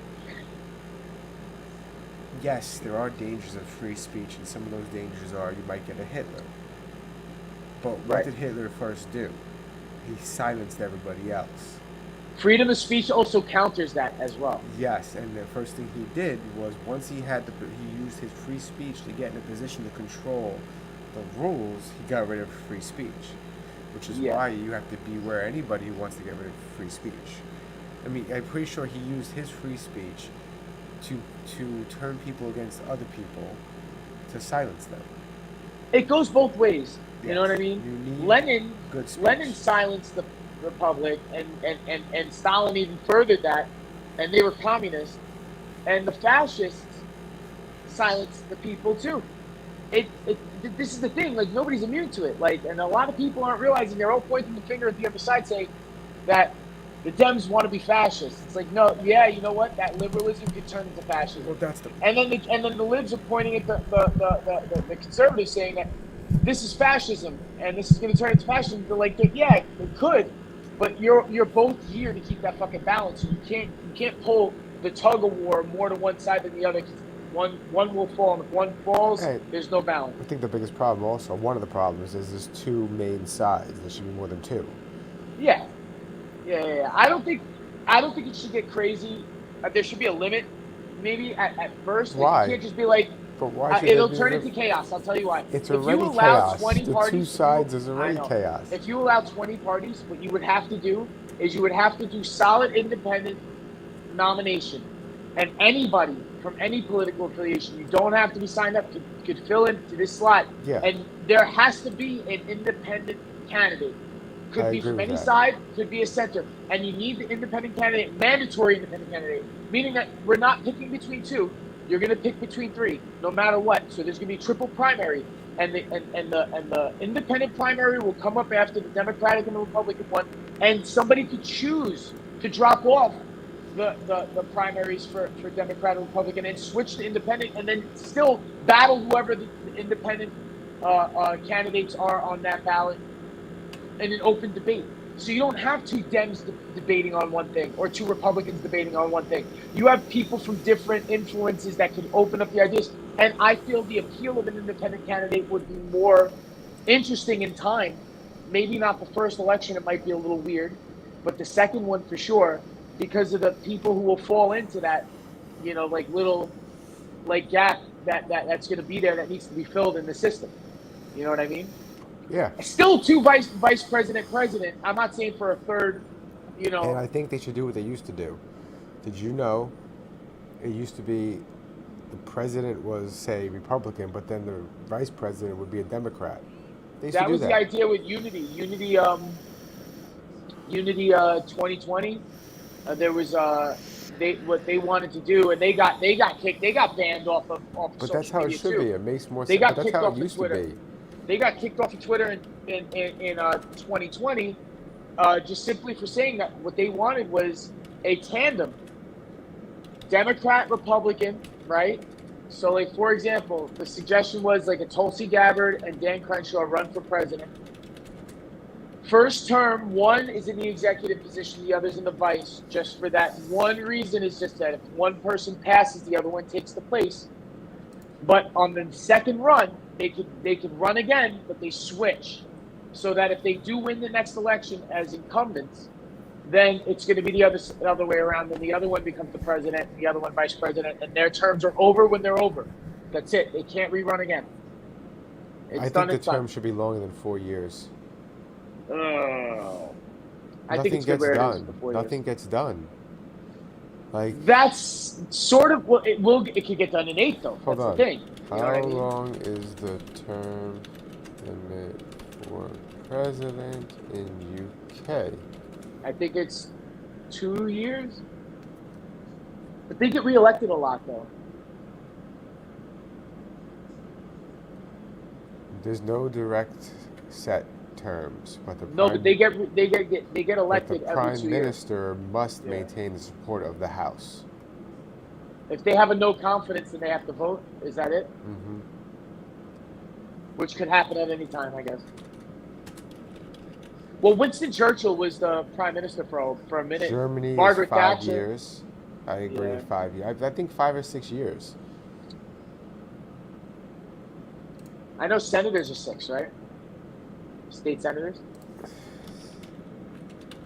yes, there are dangers of free speech, and some of those dangers are you might get a Hitler. But what did Hitler first do? He silenced everybody else. Freedom of speech also counters that as well. Yes, and the first thing he did was once he used his free speech to get in a position to control the rules, he got rid of free speech, which is why you have to beware anybody who wants to get rid of free speech. I mean, I'm pretty sure he used his free speech to turn people against other people, to silence them. It goes both ways. Yes. You know what I mean? Lenin silenced the Republic, and Stalin even furthered that, and they were communists, and the fascists silenced the people too. This is the thing, like nobody's immune to it, like, and a lot of people aren't realizing, they're all pointing the finger at the other side saying that the Dems want to be fascist. It's like, no, yeah, you know what, that liberalism could turn into fascism. Well, that's the and then the libs are pointing at the conservatives saying that this is fascism and this is going to turn into fascism. They're like, yeah, it could, but you're both here to keep that fucking balance. You can't pull the tug of war more to one side than the other. One will fall, and if one falls, there's no balance. I think the biggest problem also, one of the problems is there's two main sides. There should be more than two. Yeah. I don't think it should get crazy. There should be a limit, maybe at first. Why? Like, you can't just be like, but why should it'll turn into chaos. I'll tell you why. It's if already you allow chaos. 20 the parties, two sides is already chaos. If you allow 20 parties, what you would have to do is you would have to do solid independent nomination, and anybody from any political affiliation. You don't have to be signed up. Could fill into this slot. Yeah. And there has to be an independent candidate. Could I be agree from with any that. side, could be a center. And you need the independent candidate, mandatory independent candidate, meaning that we're not picking between two. You're going to pick between three, no matter what. So there's going to be triple primary. And the independent primary will come up after the Democratic and the Republican one. And somebody could choose to drop off the primaries for Democrat and Republican and switch to independent and then still battle whoever the independent candidates are on that ballot in an open debate. So you don't have two Dems debating on one thing or two Republicans debating on one thing. You have people from different influences that can open up the ideas. And I feel the appeal of an independent candidate would be more interesting in time. Maybe not the first election, it might be a little weird, but the second one for sure, because of the people who will fall into that, like little gap that's going to be there that needs to be filled in the system. You know what I mean? Yeah. Still two vice president. I'm not saying for a third, And I think they should do what they used to do. Did you know it used to be the president was, say, Republican, but then the vice president would be a Democrat? They used that to do was that. the idea with Unity 2020. There was what they wanted to do, and they got banned off of But social that's how it media should too. be. It makes more They sense. got But that's kicked how off it of used to Twitter. be. They got kicked off of Twitter in 2020, just simply for saying that what they wanted was a tandem, Democrat Republican, right? So, like, for example, the suggestion was like a Tulsi Gabbard and Dan Crenshaw run for president. First term, one is in the executive position, the other's in the vice. Just for that one reason, is just that if one person passes, the other one takes the place. But on the second run, they could run again, but they switch, so that if they do win the next election as incumbents, then it's going to be the other way around. Then the other one becomes the president, the other one vice president, and their terms are over when they're over. That's it. They can't rerun again. I think the term should be longer than 4 years. I think it's good where it is for 4 years. Nothing gets done. Like, that's sort of it could get done in 8 though. Hold That's on. the thing. How You know what I mean? long is the term limit for president in UK? I think it's 2 years. But they get reelected a lot though. There's no direct set terms, but the No, but they get elected the every 2 prime years. minister must Yeah. maintain the support of the House. If they have a no confidence, then they have to vote. Is that it? Mm-hmm. Which could happen at any time, I guess. Well, Winston Churchill was the prime minister for a minute. Germany Margaret is 5 Thatcher. years. I agree Yeah. with 5 years. I think 5 or 6 years. I know senators are 6, right? State senators?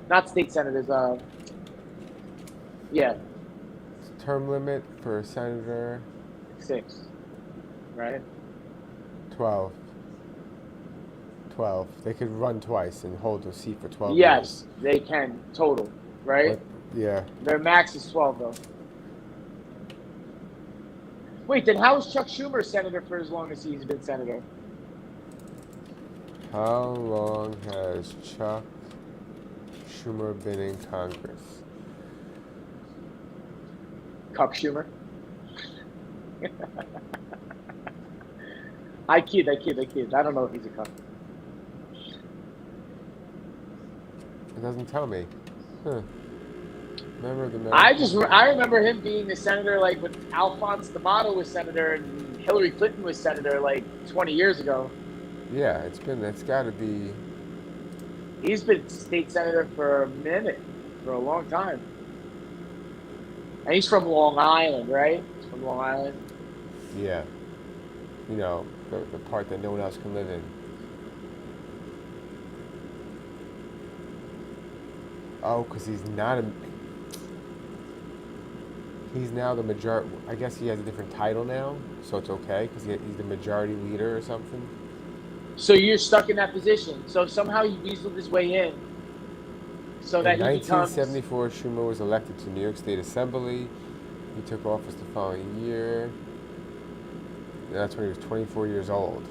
Not state senators. Yeah, Term limit for a senator, 6, right? 12. 12. They could run twice and hold a seat for 12 Yes, they can total, right? years. Yeah. Their max is 12, though. Wait, then how is Chuck Schumer senator for as long as he's been senator? How long has Chuck Schumer been in Congress? Cuck Schumer. I kid. I don't know if he's a cuck. It doesn't tell me. Huh. Member of the I remember him being the senator like when Alphonse D'Amato was senator and Hillary Clinton was senator like 20 years ago. Yeah, it's got to be. He's been state senator for a minute, for a long time. And he's from Long Island, right? He's from Long Island. Yeah. You know, the part that no one else can live in. Oh, because he's not a. He's now the majority. I guess he has a different title now, so it's okay because he's the majority leader or something. So you're stuck in that position. So somehow he weaseled his way in. So that In he becomes. 1974, Schumer was elected to New York State Assembly. He took office the following year. That's when he was 24 years old.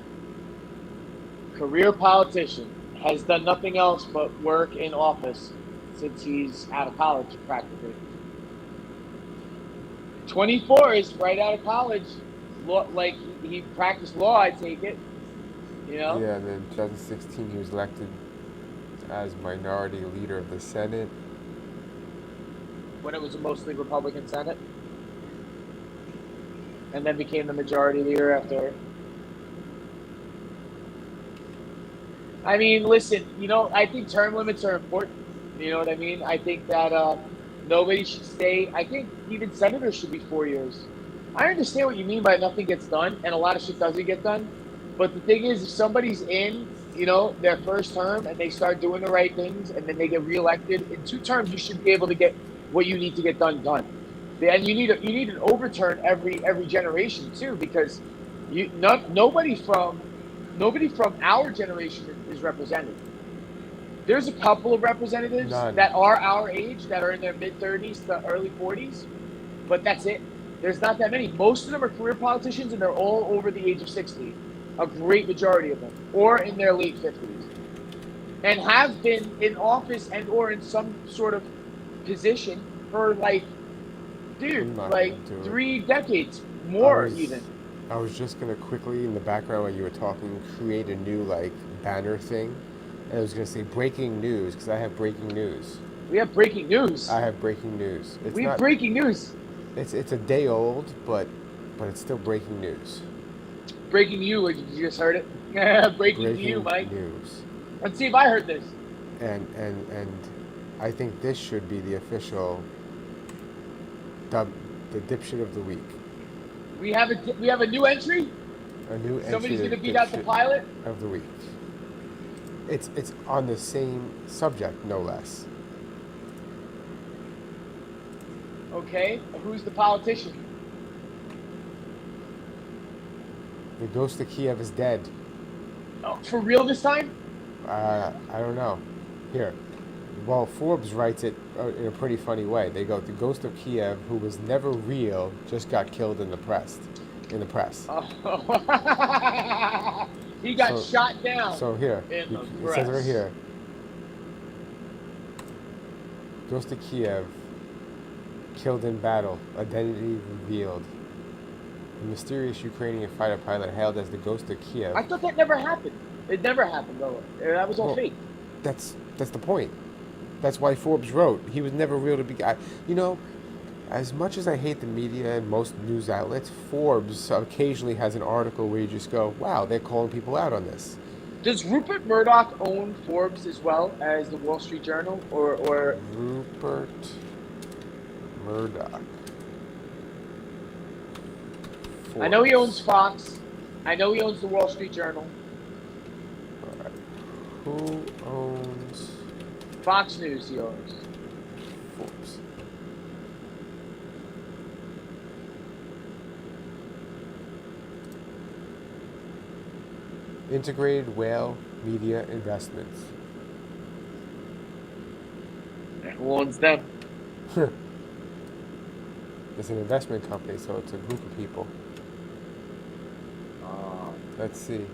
Career politician. Has done nothing else but work in office since he's out of college, practically. 24 is right out of college. Law, like, he practiced law, I take it. You know? Yeah, and then 2016 he was elected as minority leader of the Senate. When it was a mostly Republican Senate. And then became the majority leader after. I mean, listen, I think term limits are important. You know what I mean? I think that nobody should stay. I think even senators should be 4 years. I understand what you mean by nothing gets done, and a lot of shit doesn't get done. But the thing is, if somebody's in, their first term and they start doing the right things and then they get reelected, in 2 terms you should be able to get what you need to get done. And you need an overturn every generation too, because nobody from our generation is represented. There's a couple of representatives that are our age that are in their mid-30s to early 40s, but that's it. There's not that many. Most of them are career politicians, and they're all over the age of 60. A great majority of them, or in their late 50s, and have been in office and or in some sort of position for 3 decades, more even. I was just gonna quickly, in the background while you were talking, create a new banner thing, and I was gonna say breaking news, because I have breaking news. We have breaking news. I have breaking news. We have breaking news. It's a day old, but it's still breaking news. Breaking you, you just heard it. breaking you, Mike. News. Let's see if I heard this. And I think this should be the official the dipshit of the week. We have a new entry. A new entry. Somebody's gonna beat out the pilot of the week. It's on the same subject, no less. Okay, who's the politician? The ghost of Kiev is dead. Oh, for real this time? I don't know. Here. Well, Forbes writes it in a pretty funny way. They go, the ghost of Kiev, who was never real, just got killed in the press. Oh. He got shot down. So here, it says right here. Ghost of Kiev, killed in battle, identity revealed. The mysterious Ukrainian fighter pilot hailed as the ghost of Kiev. I thought that never happened. It never happened, though. That was all fake. That's the point. That's why Forbes wrote he was never real to be. As much as I hate the media and most news outlets, Forbes occasionally has an article where you just go, "Wow, they're calling people out on this." Does Rupert Murdoch own Forbes as well as the Wall Street Journal, or Rupert Murdoch? Forbes. I know he owns Fox. I know he owns the Wall Street Journal. All right. Who owns Fox News? He owns Forbes. Integrated Whale Media Investments. Who owns them? It's an investment company, so it's a group of people. Let's see.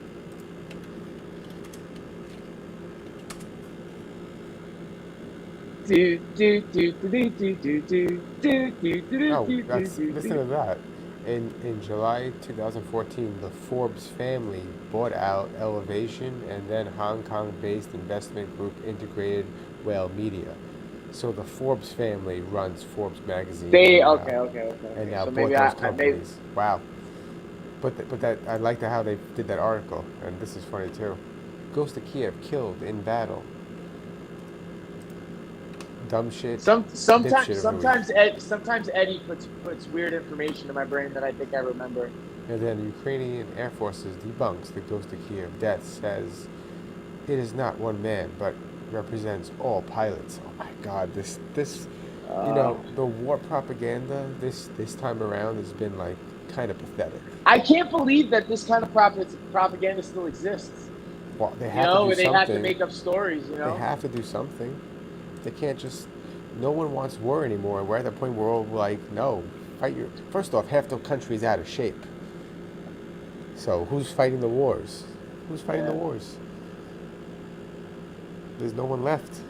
Listen to that. In July 2014, the Forbes family bought out Elevation and then Hong Kong-based investment group Integrated Whale Media. So the Forbes family runs Forbes magazine. Okay. And now so bought those companies. Wow. But that I liked how they did that article, and this is funny too. Ghost of Kiev killed in battle. Dumb shit. Sometimes Eddie puts weird information in my brain that I think I remember. And then the Ukrainian Air Forces debunks the Ghost of Kiev death, says it is not one man, but represents all pilots. Oh my God, this the war propaganda this time around has been kind of pathetic. I can't believe that this kind of propaganda still exists. Well, they have to do something. They have to make up stories. They have to do something. They can't just. No one wants war anymore. We're at the point where we're all no, fight your... First off, half the country's out of shape. So who's fighting the wars? Who's fighting the wars? There's no one left.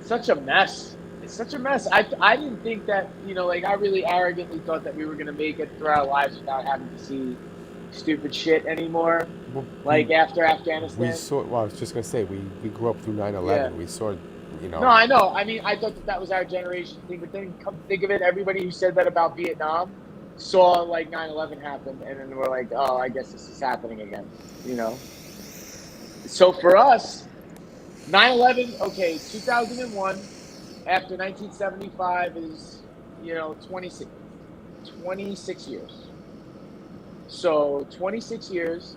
Such a mess. It's such a mess. I didn't think that, you know, like I really arrogantly thought that we were going to make it through our lives without having to see stupid shit anymore. Well, like after Afghanistan. We saw... Well, I was just going to say, we grew up through 9/11. Yeah. We saw, you know... No, I know. I mean, I thought that was our generation thing, but then come to think of it, everybody who said that about Vietnam saw like 9/11 happen, and then we're like, oh, I guess this is happening again, you know? So for us, 9/11, okay, 2001, after 1975 is, you know, 26 years. So 26 years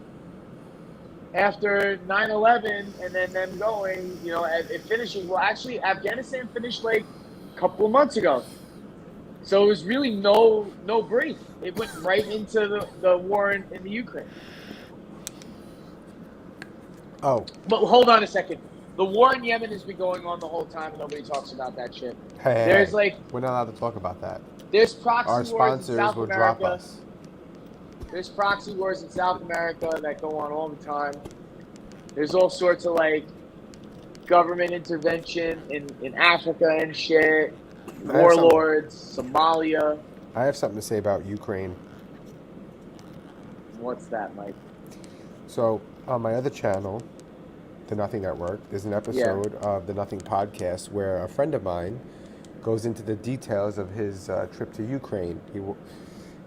after 9/11 and then them going, you know, it finishes, well, actually, Afghanistan finished like a couple of months ago. So it was really no break. It went right into the war in the Ukraine. Oh. But hold on a second. The war in Yemen has been going on the whole time, and nobody talks about that shit. Hey, There's like... We're not allowed to talk about that. There's proxy Our wars in sponsors South will America. drop us. There's proxy wars in South America that go on all the time. There's all sorts of like government intervention in Africa and shit. Warlords, Somalia. I have something to say about Ukraine. What's that, Mike? So on my other channel, The Nothing Network, there's an episode of the Nothing Podcast where a friend of mine goes into the details of his trip to Ukraine.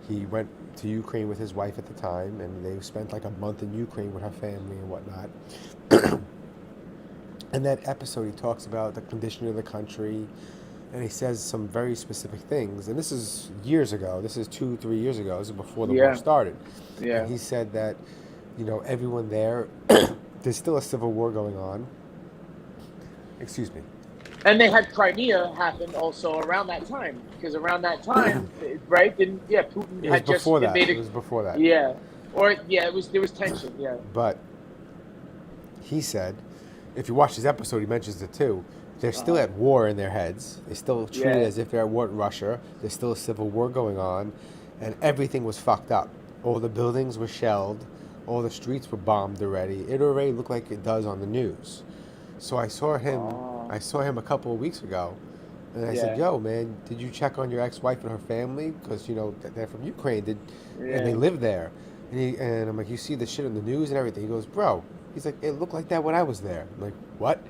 He went to Ukraine with his wife at the time, and they spent like a month in Ukraine with her family and whatnot. In that episode, he talks about the condition of the country, and he says some very specific things. And this is years ago. This is 2-3 years ago. This is before the war started. Yeah. And he said that, you know, everyone there, there's still a civil war going on. Excuse me. And they had Crimea happen also around that time, because around that time, right? Putin had just invaded. It was before that. Yeah, there was tension. Yeah. But he said, if you watch this episode, he mentions it too. They're still at war in their heads. They still treat it as if they're at war with Russia. There's still a civil war going on, and everything was fucked up. All the buildings were shelled. All the streets were bombed already. It already looked like it does on the news. So I saw him. I saw him a couple of weeks ago, and I said, "Yo, man, did you check on your ex-wife and her family? Because you know they're from Ukraine, and they live there." And I'm like, "You see the shit on the news and everything?" He goes, "Bro," he's like, "It looked like that when I was there." I'm like, "What?"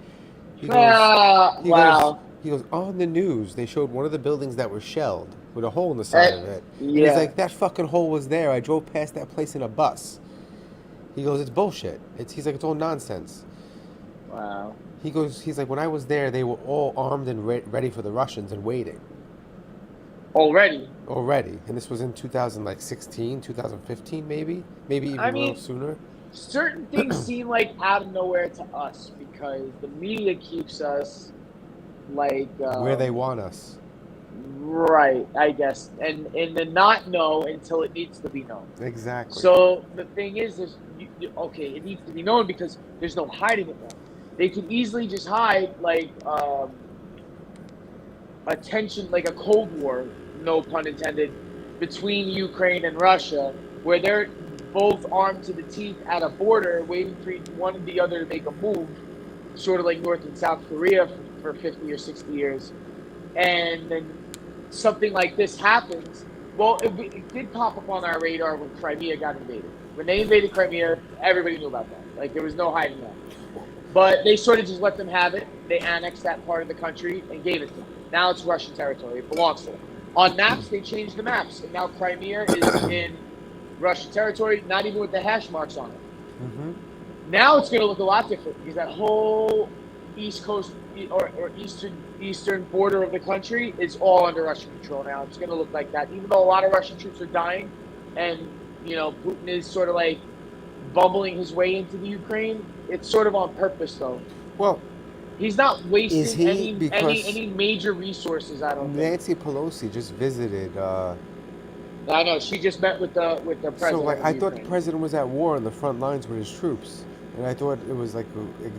He goes, he goes, on the news, they showed one of the buildings that was shelled with a hole in the side of it. And he's like, that fucking hole was there. I drove past that place in a bus. He goes, it's bullshit. He's like, it's all nonsense. Wow. He's like, when I was there, they were all armed and ready for the Russians and waiting. Already. And this was in 2016, 2015, maybe even a little sooner. Certain things seem like out of nowhere to us because the media keeps us like where they want us. Right, I guess, and then not know until it needs to be known. Exactly. So the thing is, it needs to be known because there's no hiding it now. They can easily just hide like a tension, like a Cold War, no pun intended, between Ukraine and Russia, where they're both armed to the teeth at a border, waiting for one and the other to make a move, sort of like North and South Korea for 50 or 60 years. And then something like this happens. Well, it did pop up on our radar when Crimea got invaded. When they invaded Crimea, everybody knew about that. Like, there was no hiding that. But they sort of just let them have it. They annexed that part of the country and gave it to them. Now it's Russian territory. It belongs to them. On maps, they changed the maps. And now Crimea is in Russian territory, not even with the hash marks on it. Mm-hmm. Now it's going to look a lot different because that whole east coast or eastern border of the country is all under Russian control now. It's going to look like that, even though a lot of Russian troops are dying, and you know Putin is sort of like bumbling his way into the Ukraine. It's sort of on purpose, though. Well, he's not wasting any any major resources. I don't think. Nancy Pelosi just visited. I know she just met with the president. So, like, I thought the president was at war on the front lines with his troops. And I thought it was like a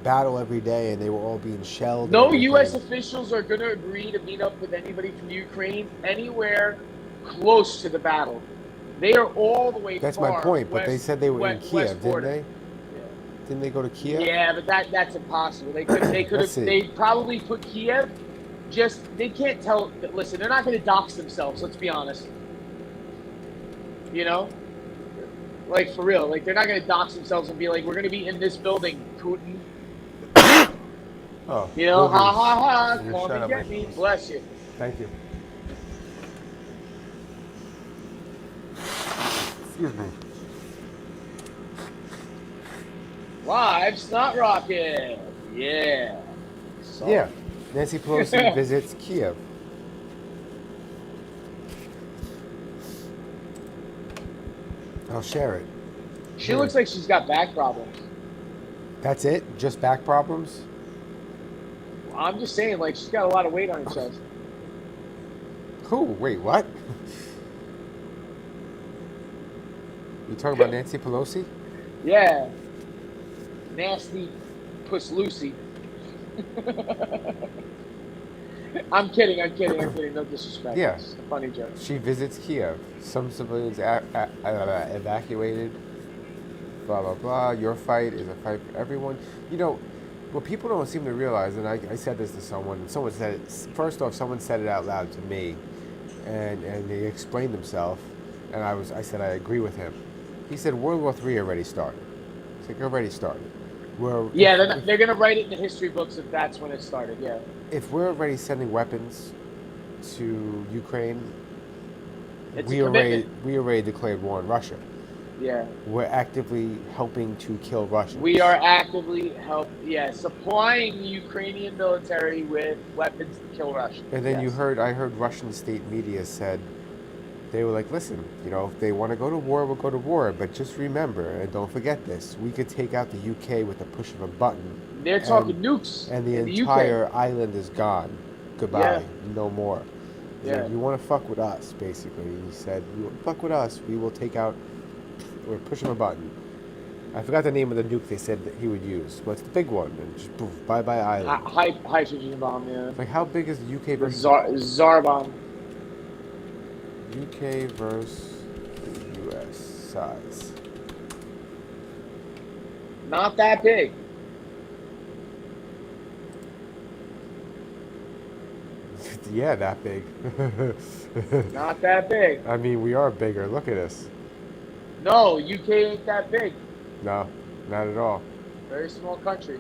battle every day, and they were all being shelled. No and U.S. everything. officials are going to agree to meet up with anybody from Ukraine anywhere close to the battle. They are all the way That's far my point. But west, they said they were in west Kiev, didn't border. they? Didn't they go to Kiev? Yeah, but that's impossible. They could Let's have see. they probably put Kiev. Just they can't tell. Listen, they're not going to dox themselves. Let's be honest. You know, like for real. Like they're not going to dox themselves and be like, "We're going to be in this building, Putin." Oh, You know, movies. ha ha ha! You Call shut me, up, get Mike. me. Bless you. Thank you. Excuse me. Live Snot Rocket. Yeah. So, Yeah. Nancy Pelosi visits Kiev. I'll share it. She looks like she's got back problems. That's it? Just back problems? I'm just saying, like, she's got a lot of weight on her chest. Who? Wait, what? You talking about Nancy Pelosi? Yeah. Nasty Puss Lucy. I'm kidding. No disrespect. Yeah. It's a funny joke. She visits Kiev. Some civilians evacuated. Blah, blah, blah. Your fight is a fight for everyone. You know, what people don't seem to realize, and I said this to someone, and someone said it, first off, someone said it out loud to me, and they explained themselves, and I said I agree with him. He said World War III already started. It's like, already started. They're going to write it in the history books if that's when it started, yeah. If we're already sending weapons to Ukraine, It's we a already commitment. declared war on Russia. Yeah. We're actively helping to kill Russians. We are actively supplying the Ukrainian military with weapons to kill Russia. And then Yes. I heard Russian state media said, they were like, listen, you know, if they want to go to war, we'll go to war. But just remember, and don't forget this, we could take out the UK with the push of a button. They're talking nukes. And the in entire UK. island is gone. Goodbye. Yeah. No more. He's Yeah. like, you want to fuck with us, basically. He said, you want to fuck with us, we will take out, or push him a button. I forgot the name of the nuke they said that he would use. But it's the big one. And just poof, bye-bye island. Hydrogen bomb, yeah. Like, how big is the UK The versus... Tsar bomb. UK versus the US size. Not that big. Yeah, that big. Not that big. I mean, we are bigger. Look at us. No, UK ain't that big. No, not at all. Very small country.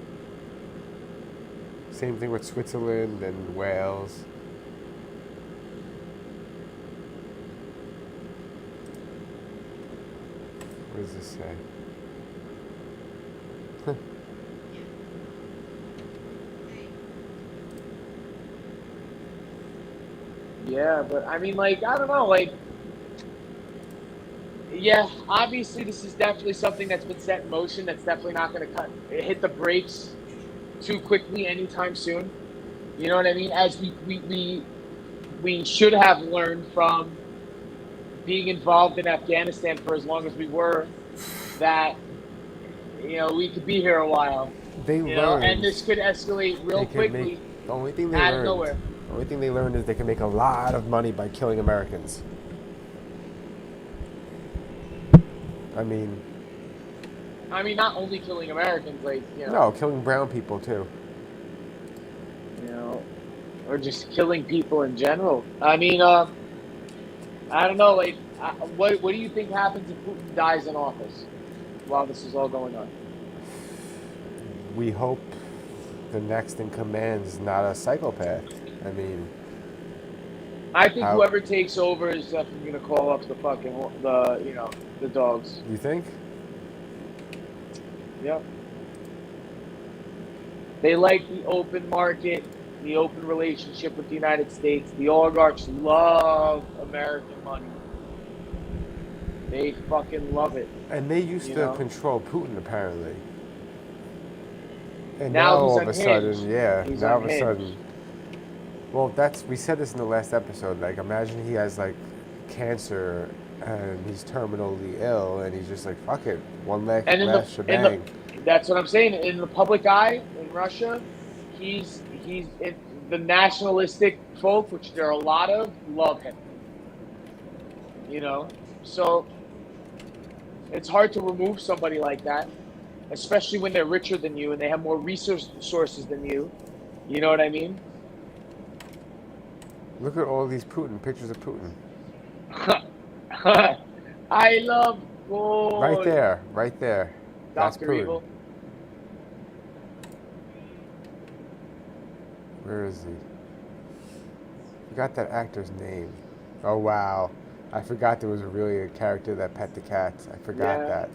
Same thing with Switzerland and Wales. What does this say? Yeah, but I mean, like, I don't know, like, yeah, obviously this is definitely something that's been set in motion. That's definitely not going to hit the brakes too quickly anytime soon. You know what I mean? As we should have learned from being involved in Afghanistan for as long as we were, that, you know, we could be here a while. They You know, learned. and this could escalate real They could quickly make, the only thing they out of learned. nowhere. The only thing they learned is they can make a lot of money by killing Americans. I mean, not only killing Americans, like, you know. no, killing brown people too. You know, or just killing people in general. I mean, I don't know. Like, what do you think happens if Putin dies in office while this is all going on? We hope the next in command is not a psychopath. I mean, I think whoever takes over is definitely going to call up the dogs. you think? Yep. They like the open market, the open relationship with the United States. The oligarchs love American money. They fucking love it. And they used You to know? control Putin, apparently. And Now now he's all of a unhinged. sudden, yeah, He's now all of a unhinged. sudden. Well, we said this in the last episode. Like, imagine he has like cancer and he's terminally ill, and he's just like, fuck it, one last And in shebang. That's what I'm saying. In the public eye in Russia, he's the nationalistic folk, which there are a lot of, love him. You know, so it's hard to remove somebody like that, especially when they're richer than you and they have more resources than you. You know what I mean? Look at all these pictures of Putin. I love gold. Right there. That's Dr. Putin. Evil. Where is he? Forgot that actor's name. Oh wow, I forgot there was really a character that pet the cats. I forgot that.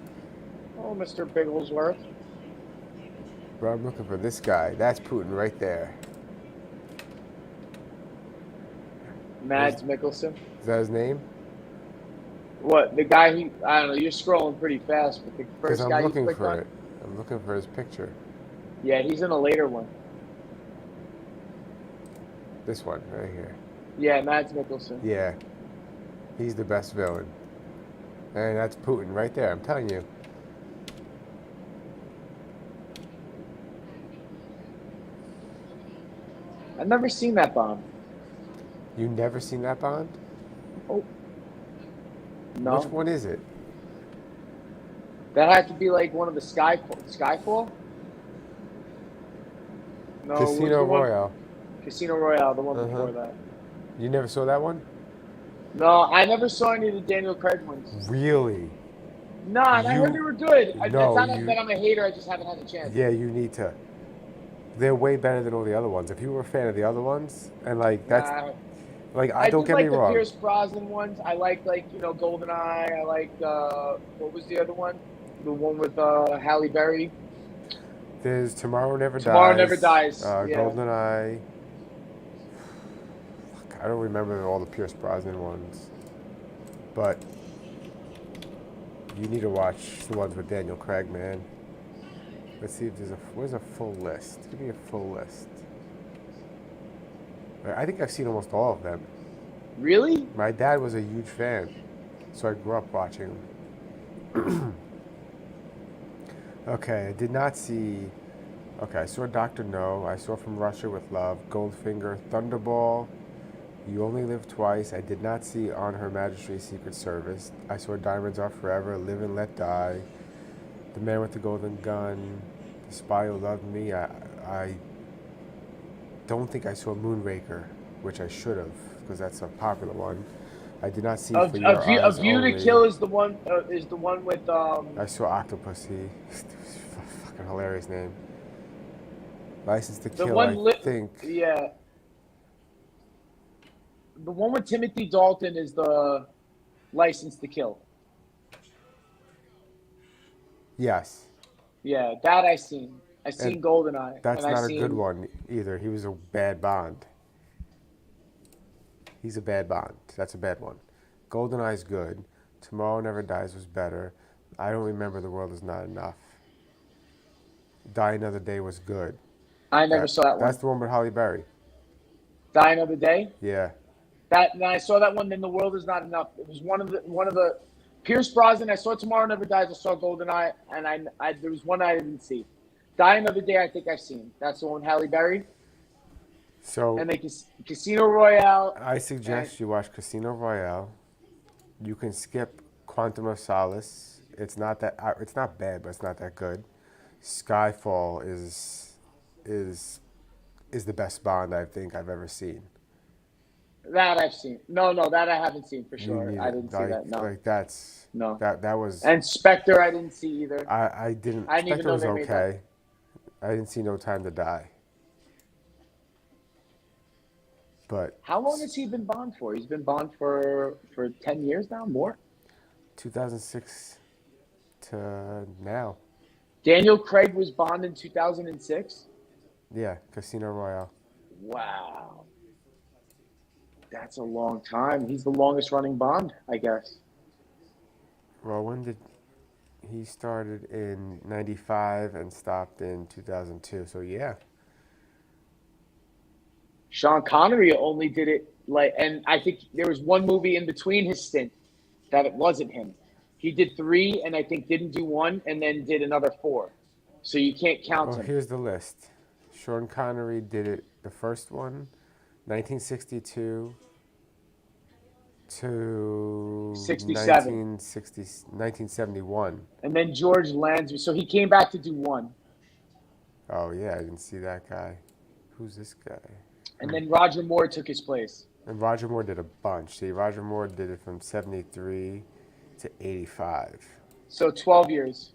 Oh, Mr. Bigglesworth. But I'm looking for this guy. That's Putin right there. Mads Mikkelsen. Is that his name? What, the guy who, I don't know, you're scrolling pretty fast, but the Because first I'm guy you looking clicked for on? it. I'm looking for his picture. Yeah, he's in a later one. This one right here. Yeah, Mads Mikkelsen. Yeah, he's the best villain. And that's Putin right there. I'm telling you. I've never seen that Bond. You never seen that Bond? Oh. No. Which one is it? That had to be like one of the Skyfall? No, what's Casino the one? Royale. Casino Royale, the one before that. You never saw that one? No, I never saw any of the Daniel Craig ones. Really? Nah, and I heard they were good. It's No, not that I'm a hater, I just haven't had a chance. Yeah, you need to. They're way better than all the other ones. If you were a fan of the other ones, and like that's like I don't do get me like the wrong. Pierce Brosnan ones. I like GoldenEye. I like what was the other one? The one with Halle Berry. There's Tomorrow Never Dies. Tomorrow Never Dies. Yeah. GoldenEye. Fuck, I don't remember all the Pierce Brosnan ones, but you need to watch the ones with Daniel Craig, man. Let's see if where's a full list? Give me a full list. I think I've seen almost all of them. Really? My dad was a huge fan, so I grew up watching them. Okay, I did not see... Okay, I saw Dr. No. I saw From Russia with Love, Goldfinger, Thunderball, You Only Live Twice. I did not see On Her Majesty's Secret Service. I saw Diamonds Are Forever, Live and Let Die, The Man with the Golden Gun, The Spy Who Loved Me. I don't think I saw Moonraker, which I should have, because that's a popular one. I did not see For Your Eyes A View Only. to Kill is the one with I saw Octopussy. Fucking hilarious name. License to Kill, I think. Yeah. The one with Timothy Dalton is the License to Kill. Yes. Yeah, that I seen. I seen GoldenEye. That's not a good one either. He was a bad Bond. He's a bad Bond. That's a bad one. GoldenEye's good. Tomorrow Never Dies was better. I don't remember The World Is Not Enough. Die Another Day was good. I never saw that one. That's the one with Halle Berry. Die Another Day? Yeah. And I saw that one. Then The World Is Not Enough. It was one of the Pierce Brosnan. I saw Tomorrow Never Dies. I saw GoldenEye, and I there was one I didn't see. Die Another Day. I think I've seen. That's the one with Halle Berry. So. And then Casino Royale. I suggest you watch Casino Royale. You can skip Quantum of Solace. It's not bad, but it's not that good. Skyfall is the best Bond I think I've ever seen. That I've seen. No, that I haven't seen for sure. I didn't see that. No. Like that's no. That was. And Spectre I didn't see either. I didn't. Spectre was okay. I didn't see No Time to Die. But how long has he been Bond for? He's been Bond for 10 years now, more. 2006 to now. Daniel Craig was Bond in 2006? Yeah, Casino Royale. Wow. That's a long time. He's the longest running Bond, I guess. Well, when did he started in 95 and stopped in 2002? So yeah. Sean Connery only did it and I think there was one movie in between his stint that it wasn't him. He did 3 and I think didn't do 1 and then did another 4. So you can't count Well, him. here's the list. Sean Connery did it, the first one, 1962 to 67. 1971. And then George Lansbury. So he came back to do one. Oh, yeah, I didn't see that guy. Who's this guy? And then Roger Moore took his place. And Roger Moore did a bunch. See, Roger Moore did it from 73 to 85. So 12 years.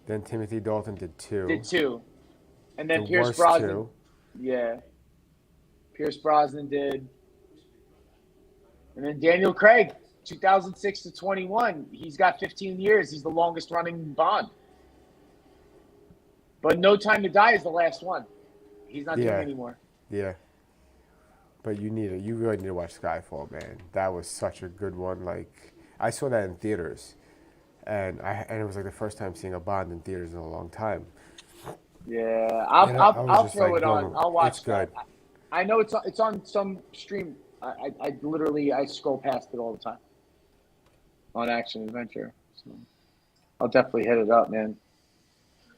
Then Timothy Dalton did 2. Did 2. And then The Pierce worst Brosnan. 2. Yeah. Pierce Brosnan did. And then Daniel Craig, 2006 to 21. He's got 15 years. He's the longest running Bond. But No Time to Die is the last one. He's not doing it anymore. Yeah. But you really need to watch Skyfall, man. That was such a good one. Like, I saw that in theaters. And it was like the first time seeing a Bond in theaters in a long time. Yeah, I'll throw it on. I'll watch it's good. that. I know it's on some stream. I literally scroll past it all the time on Action Adventure. So I'll definitely hit it up, man.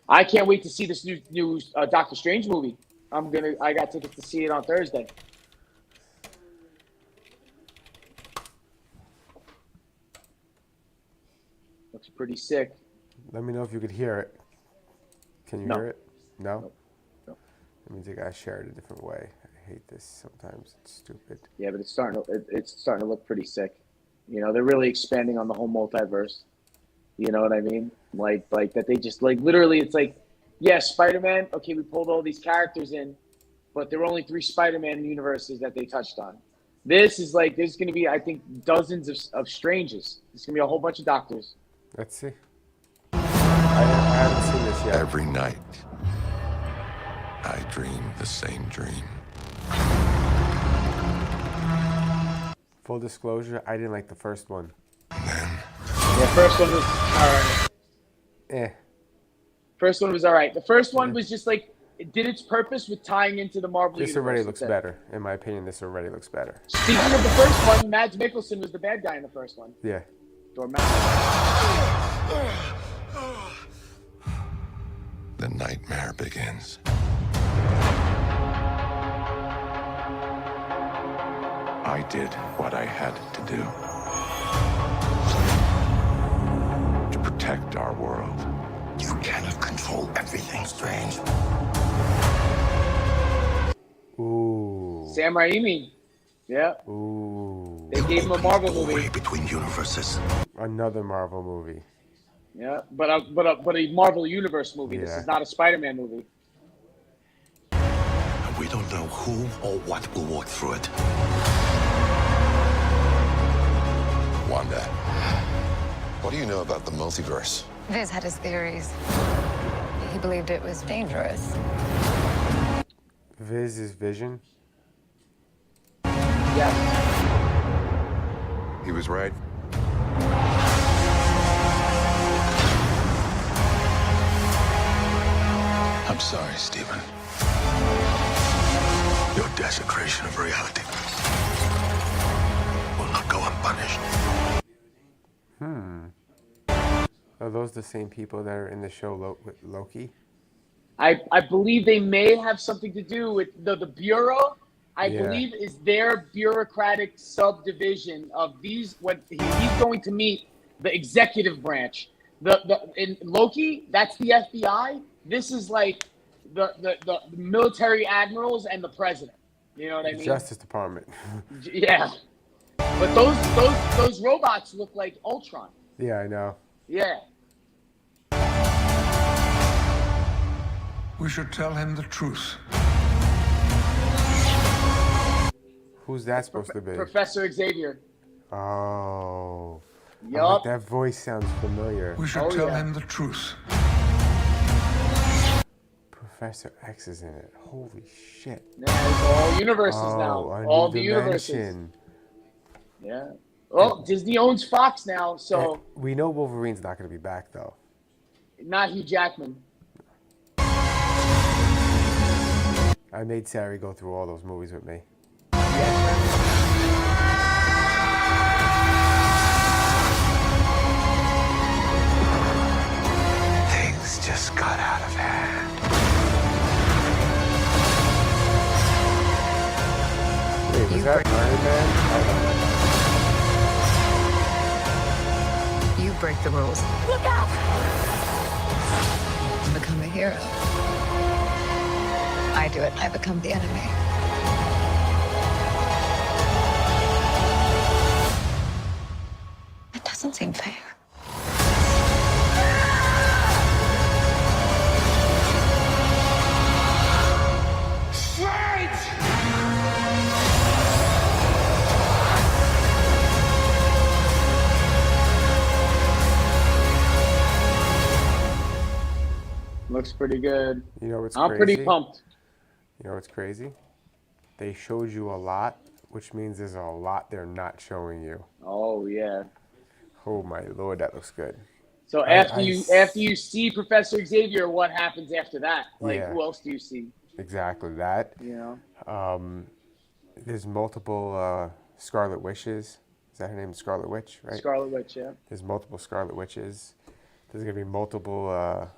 I can't wait to see this new Doctor Strange movie. I got tickets to see it on Thursday. Looks pretty sick. Let me know if you could hear it. Can you No. hear it? No? No. That means you gotta share it a different way. I hate this sometimes. It's stupid. Yeah, but it's starting to look pretty sick. You know, they're really expanding on the whole multiverse. You know what I mean? Like that they just literally it's like, yeah, Spider-Man, okay, we pulled all these characters in, but there were only 3 Spider-Man universes that they touched on. There's going to be, I think, dozens of Stranges. There's going to be a whole bunch of Doctors. Let's see. I haven't seen this yet. Every night, I dream the same dream. Full disclosure, I didn't like the first one. Yeah, first one was all right. First one was all right. The first one was just like, it did its purpose with tying into the Marvel This universe. already looks better. In my opinion, this already looks better. Speaking of the first one, Mads Mikkelsen was the bad guy in the first one. Yeah. Or Mads. The nightmare begins. I did what I had to do to protect our world. You cannot control everything, Strange. Ooh. Sam Raimi. Yeah. Ooh. They gave him a Marvel movie. Between universes. Another Marvel movie. Yeah, but a Marvel Universe movie. This Yeah. is not a Spider-Man movie. And we don't know who or what will walk through it. Wanda, what do you know about the multiverse? Viz had his theories. He believed it was dangerous. Viz is Vision. Yes. He was right. I'm sorry, Stephen. Your desecration of reality will not go unpunished. Are those the same people that are in the show with Loki? I believe they may have something to do with the Bureau. I believe is their bureaucratic subdivision of these. When he's going to meet the executive branch. In Loki, that's the FBI. This is like the military admirals and the president. You know what I mean? Justice Department. Yeah. But those robots look like Ultron. Yeah, I know. Yeah. We should tell him the truth. Who's that supposed to be? Professor Xavier. Oh. Yup. That voice sounds familiar. We should tell him the truth. Professor X is in it. Holy shit. Yeah, it's all universes now. All the universes. Dimension. Yeah. Well, Disney owns Fox now, so We know Wolverine's not going to be back, though. not Hugh Jackman. I made Sari go through all those movies with me. Things just Is that Iron Man? You break the rules. Look out! Become a hero. I do it. I become the enemy. It doesn't seem fair. Looks pretty good. You know what's I'm crazy? pretty pumped. You know what's crazy? They showed you a lot, which means there's a lot they're not showing you. Oh yeah. Oh my lord, that looks good. So after you see Professor Xavier, what happens after that? Like, Yeah. who else do you see? Exactly that. You know. There's multiple Scarlet Witches. Is that her name? Scarlet Witch, right? Scarlet Witch, yeah. There's multiple Scarlet Witches. There's gonna be multiple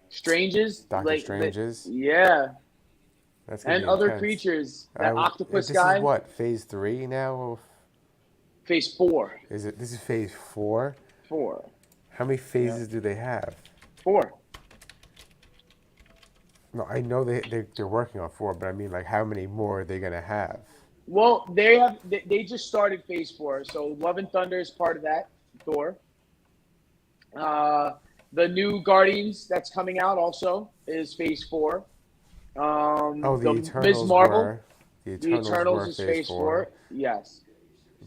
Stranges. Doctor Stranges. Yeah. That's gonna And be other intense. creatures. That octopus this guy. Is what, phase 3 now? Phase 4. Is it? This is phase 4. 4. How many phases do they have? 4. No, I know they're working on 4, but I mean, like, how many more are they gonna have? Well, they just started Phase 4, so Love and Thunder is part of that. Thor. The new Guardians that's coming out also is Phase 4. The Eternals Ms. Marvel. were. The Eternals is Phase 4. Yes.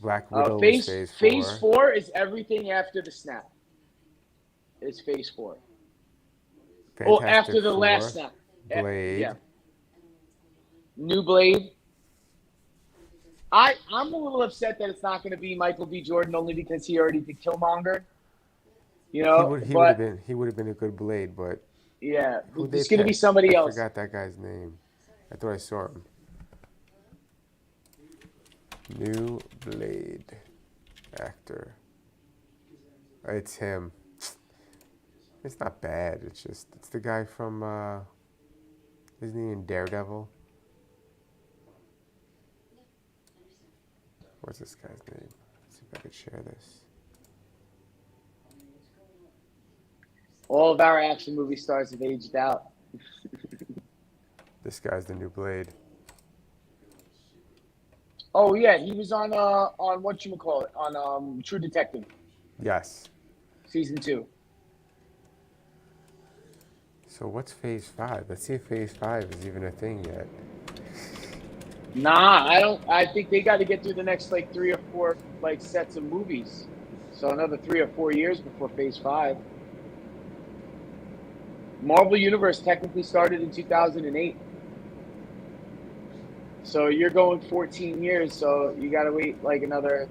Black Widow phase, is Phase 4. Phase 4 is everything after the snap. It's Phase 4. Fantastic After the Four, last snap. Blade. Yeah. New Blade. I'm a little upset that it's not going to be Michael B. Jordan only because he already did Killmonger. You know, he would have been a good Blade, but yeah, who'd it's they going to be pick? somebody else. I forgot that guy's name. I thought I saw him. New Blade actor. It's him. It's not bad. It's the guy from isn't he in Daredevil? What's this guy's name? Let's see if I could share this. All of our action movie stars have aged out. This guy's the new Blade. Oh yeah, he was on whatchamacallit, on True Detective. Yes. Season 2. So what's Phase 5? Let's see if Phase 5 is even a thing yet. Nah, I don't. I think they got to get through the next 3 or 4 sets of movies. So another 3 or 4 years before Phase 5. Marvel Universe technically started in 2008. So you're going 14 years. So you got to wait another.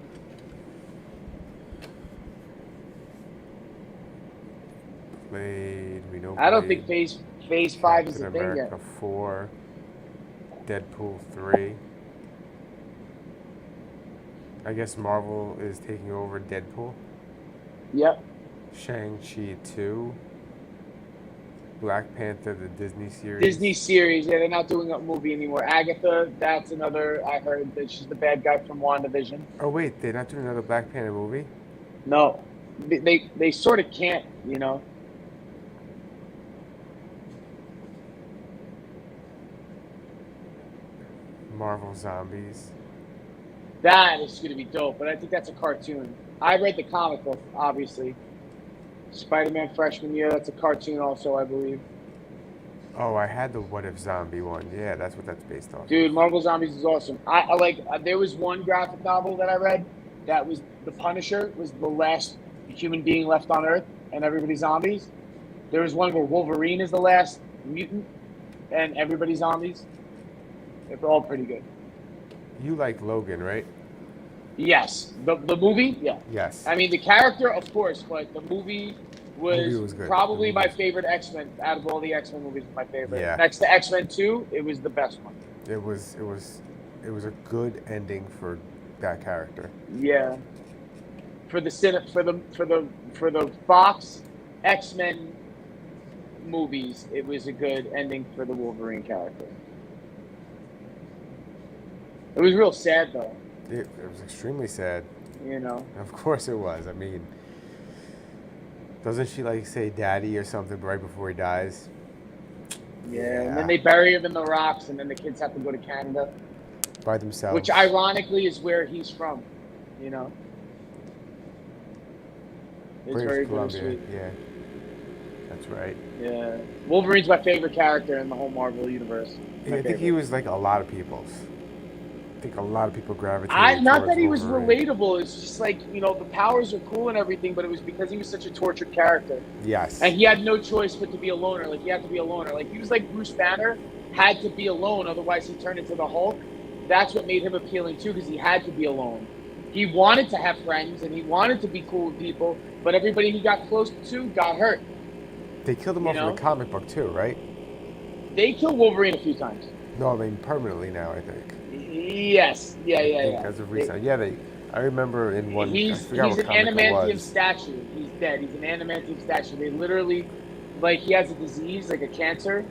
Blade, we know. I don't Blade, think Phase 5 is a Captain thing America yet. 4, Deadpool 3. I guess Marvel is taking over Deadpool. Yep. Shang-Chi 2. Black Panther, the Disney series. Disney series, yeah, they're not doing a movie anymore. Agatha, that's another. I heard that she's the bad guy from WandaVision. Oh wait, they're not doing another Black Panther movie? No, they sort of can't, you know. Marvel Zombies. That is going to be dope, but I think that's a cartoon. I read the comic book, obviously. Spider-Man freshman year, that's a cartoon also, I believe. Oh, I had the What If Zombie one. Yeah, that's what that's based on. Dude, Marvel Zombies is awesome. I like. There was one graphic novel that I read that was The Punisher was the last human being left on Earth, and everybody's zombies. There was one where Wolverine is the last mutant, and everybody's zombies. They're all pretty good. You like Logan, right? Yes. The movie? Yeah. Yes. I mean, the character, of course, but the movie was good. probably my favorite X-Men. Out of all the X-Men movies, my favorite. Yeah. Next to X-Men 2, it was the best one. It was a good ending for that character. Yeah. For the Fox X-Men movies, it was a good ending for the Wolverine character. It was real sad though. It was extremely sad. You know. Of course it was. I mean, doesn't she like say daddy or something right before he dies? Yeah, and then they bury him in the rocks, and then the kids have to go to Canada. By themselves. Which ironically is where he's from, you know? It's British very Columbia, bittersweet. yeah. That's right. Yeah. Wolverine's my favorite character in the whole Marvel universe. I think he was like a lot of people's. I think a lot of people gravitated Not towards that he was Wolverine. relatable. It's just like, you know, the powers are cool and everything, but it was because he was such a tortured character. Yes. And he had no choice but to be a loner. Like, he had to be a loner. Like, he was like Bruce Banner, had to be alone, otherwise he turned into the Hulk. That's what made him appealing, too, because he had to be alone. He wanted to have friends, and he wanted to be cool with people, but everybody he got close to got hurt. They killed him off in the comic book, too, right? They killed Wolverine a few times. No, I mean permanently now, I think. Yes. Yeah. As of recent. I remember in one. He's I forgot an what comic it adamantium was. statue. He's dead. He's an adamantium statue. They literally, like, he has a disease, like a cancer,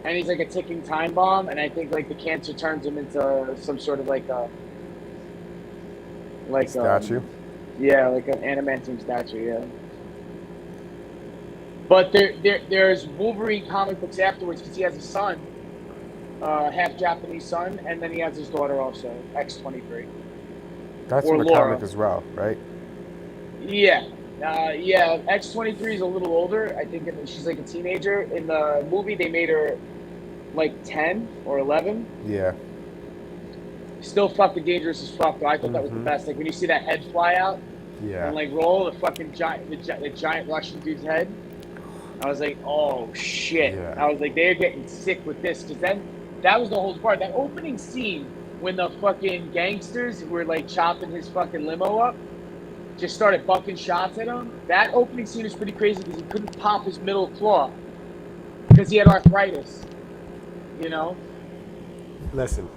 and he's like a ticking time bomb. And I think like the cancer turns him into some sort of like a Statue. Yeah, like an adamantium statue. Yeah. But there's Wolverine comic books afterwards because he has a son, half Japanese son, and then he has his daughter also, X-23. That's or in the Laura. comic as well, right? Yeah. X-23 is a little older. I think she's like a teenager. In the movie, they made her like 10 or 11. Yeah. Still fucking dangerous as fuck, though. I thought that was the best. Like, when you see that head fly out Yeah. and, like, roll the fucking giant Russian dude's head, I was like, oh, shit. Yeah. I was like, they're getting sick with this. Because then that was the whole part. That opening scene when the fucking gangsters who were, like, chopping his fucking limo up just started bucking shots at him. That opening scene was pretty crazy because he couldn't pop his middle claw because he had arthritis, you know? Listen.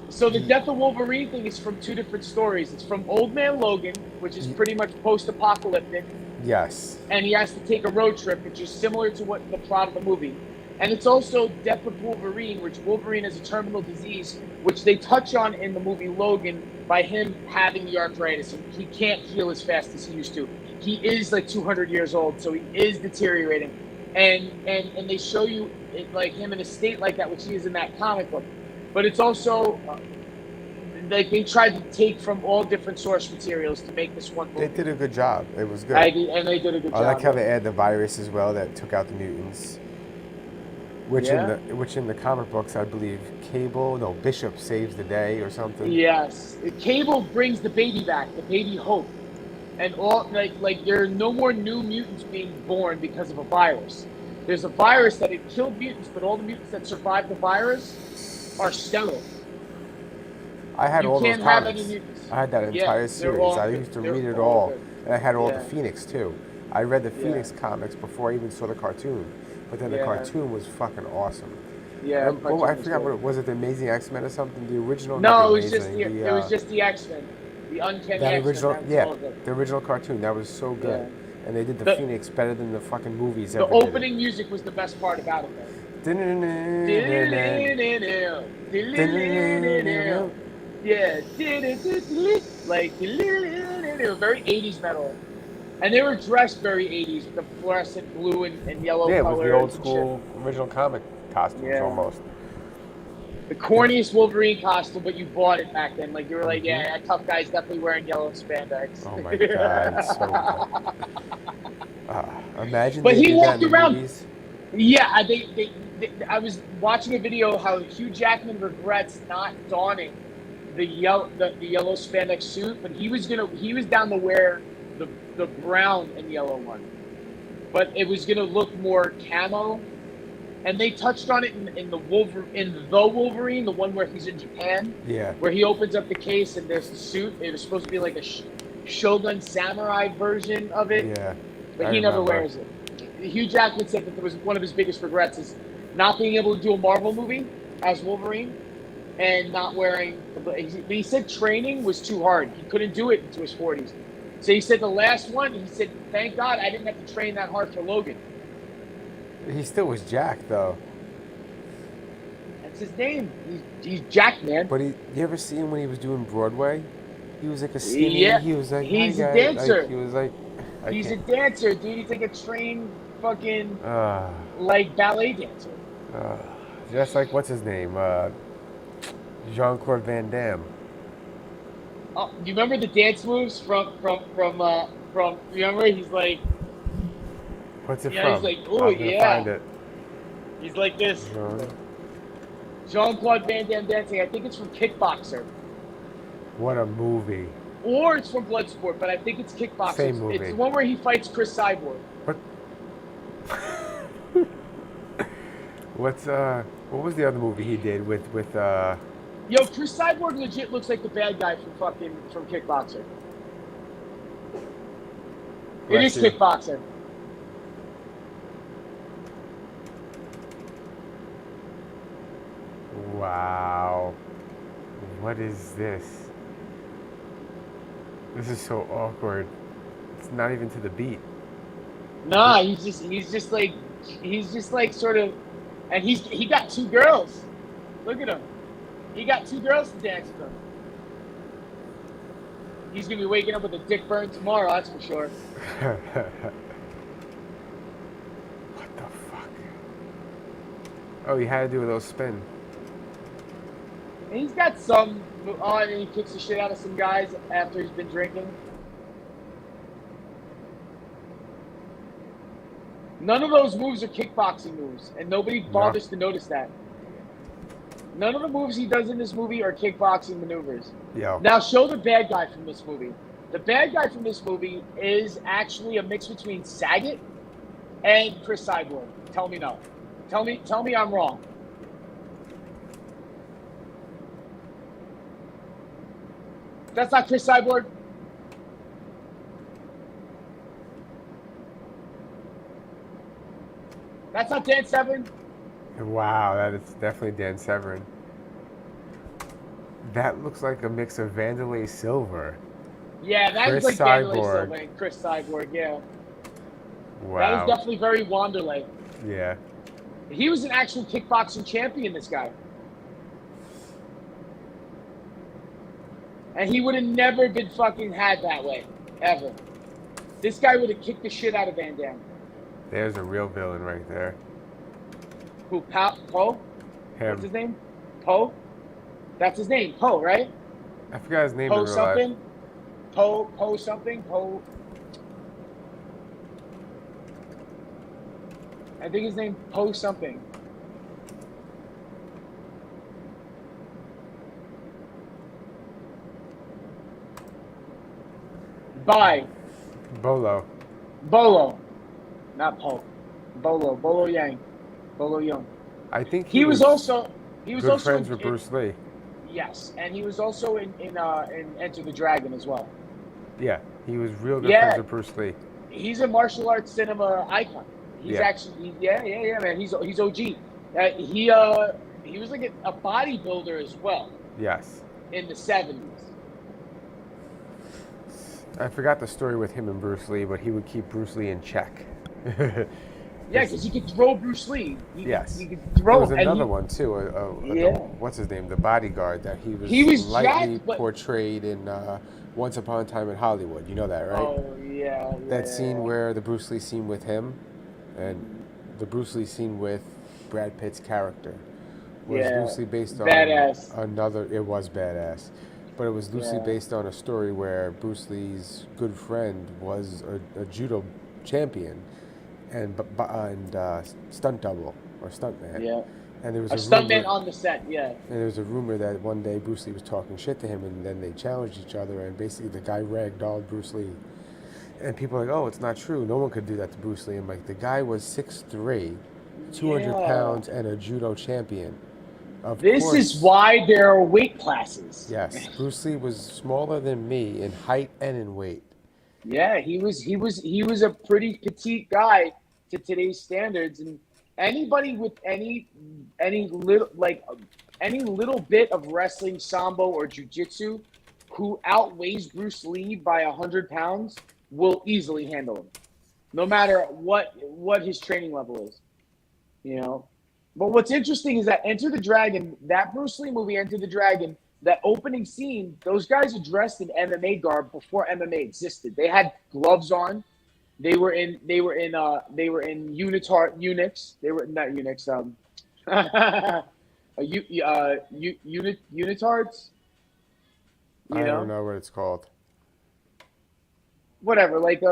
So the Death of Wolverine thing is from two different stories. It's from Old Man Logan, which is pretty much post-apocalyptic, Yes. and he has to take a road trip, which is similar to what the plot of the movie. And it's also Death of Wolverine, which Wolverine has a terminal disease, which they touch on in the movie Logan by him having the arthritis. And he can't heal as fast as he used to. He is like 200 years old, so he is deteriorating. And they show you like him in a state like that, which he is in that comic book. But it's also like they tried to take from all different source materials to make this one movie. They did a good job. It was good. And they did a good job. I like how they add the virus as well that took out the mutants. Which in the comic books, I believe, Bishop saves the day or something. Yes, Cable brings the baby back, the baby Hope, and all like there are no more new mutants being born because of a virus. There's a virus that had killed mutants, but all the mutants that survived the virus are sterile. I had all those can't have comics. any mutants. I had that entire they're series. all I good. used to They're read it all all, good. and I had all the Yeah. Phoenix too. I read the Phoenix comics before I even saw the cartoon, but then the Yeah. cartoon was fucking awesome. Yeah, I forgot what it was. It the Amazing X-Men or something? The original? No, not it was just Amazing, it was just the X-Men, the Uncanny that X-Men. original. That was Yeah, all good. the original cartoon. That was so good. Yeah. And they did the The- Phoenix better than the fucking movies The ever did it. opening music was the best part about it, though. Yeah, like they were very 80s metal, and they were dressed very 80s with the fluorescent blue and yellow Yeah, it was colors. the old and school original comic costumes Yeah. almost. shit. The corniest Wolverine costume, but you bought it back then. Like you were like, yeah, that tough guy's definitely wearing yellow spandex. Oh my god, so good. Imagine. But they he did that walked in the around. movies. Yeah, I was watching a video how Hugh Jackman regrets not donning the yellow spandex suit, but he was down to wear the brown and yellow one, but it was gonna look more camo, and they touched on it in the Wolverine, the one where he's in Japan, Yeah. where he opens up the case and there's the suit. It was supposed to be like a Shogun samurai version of it, Yeah. but I he never remember. wears it. Hugh Jackman said that there was one of his biggest regrets is not being able to do a Marvel movie as Wolverine and not wearing. He said training was too hard. He couldn't do it into his 40s. So he said the last one, he said, thank God I didn't have to train that hard for Logan. He still was jacked though. What's his name? He's Jack, man. But you ever see him when he was doing Broadway? He was like a skinny. Yeah, He was like, he's hi a guys. dancer. Like, he was like, I He's a can't. dancer, dude. He's like a trained fucking Uh, like ballet dancer. just like what's his name? Jean-Claude Van Damme. Oh, you remember the dance moves from? Remember, he's like, What's it yeah, from? he's like, oh I'm gonna yeah. find it. He's like this. Jean- Jean-Claude Van Damme dancing. I think it's from Kickboxer. What a movie. Or it's from Bloodsport, but I think it's Kickboxer. Same movie. It's the one where he fights Chris Cyborg. What was the other movie he did with Yo, Chris Cyborg legit looks like the bad guy from Kickboxer. It is Kickboxer. Wow. What is this? This is so awkward. It's not even to the beat. Nah, he's just like sort of, and he got 2 girls. Look at him. He got 2 girls to dance with him. He's gonna be waking up with a dick burn tomorrow, that's for sure. What the fuck? Oh, he had to do a little spin. And he's got some on, and he kicks the shit out of some guys after he's been drinking. None of those moves are kickboxing moves, and nobody bothers to notice that. None of the moves he does in this movie are kickboxing maneuvers. Yo. Now show the bad guy from this movie. The bad guy from this movie is actually a mix between Saget and Chris Cyborg. Tell me no. Tell me I'm wrong. That's not Chris Cyborg. That's not Dan Severn. Wow, that is definitely Dan Severn. That looks like a mix of Vanderlei Silver. Yeah, that Chris is like Vanderlei Cyborg. Silva and Chris Cyborg, yeah. Wow. That is definitely very Wanderlei. Yeah. He was an actual kickboxing champion, this guy. And he would have never been fucking had that way, ever. This guy would have kicked the shit out of Van Damme. There's a real villain right there. Who, Poe? Him. What's his name? Poe? That's his name, Poe, right? I forgot his name Poe in real something? life. Poe something? Poe. I think his name Poe something. Bye. Bolo. Bolo. Not Poe. Bolo Yang. Bolo Young. I think He was also good friends with Bruce Lee. Yes, and he was also in Enter the Dragon as well. Yeah, he was real good friends with Bruce Lee. He's a martial arts cinema icon. He's actually man. He's OG. He was like a bodybuilder as well. Yes. In the 70s. I forgot the story with him and Bruce Lee, but he would keep Bruce Lee in check. Yeah, because he could throw Bruce Lee. He could throw There was him. another one too. What's his name? The bodyguard that he was slightly jacked, but portrayed in Once Upon a Time in Hollywood. You know that, right? Oh yeah. That scene where the Bruce Lee scene with him, and the Bruce Lee scene with Brad Pitt's character was loosely based on another. It was badass, but it was loosely based on a story where Bruce Lee's good friend was a judo champion and stunt double or stuntman. Yeah. And there was a stuntman on the set. Yeah. And there was a rumor that one day Bruce Lee was talking shit to him, and then they challenged each other, and basically the guy ragdolled Bruce Lee. And people are like, oh, it's not true. No one could do that to Bruce Lee. I'm like, the guy was 6'3", 200 pounds, and a judo champion. This is why there are weight classes. Yes, Bruce Lee was smaller than me in height and in weight. Yeah, he was a pretty petite guy to today's standards, and anybody with any little bit of wrestling, sambo, or jiu-jitsu who outweighs Bruce Lee by 100 pounds will easily handle him, no matter what his training level is. You know, But what's interesting is that Enter the Dragon, that Bruce Lee movie, Enter the Dragon, that opening scene, those guys are dressed in MMA garb before MMA existed. They had gloves on. They were in units. They were not eunuchs. Unitards. I don't know what it's called. Whatever, they're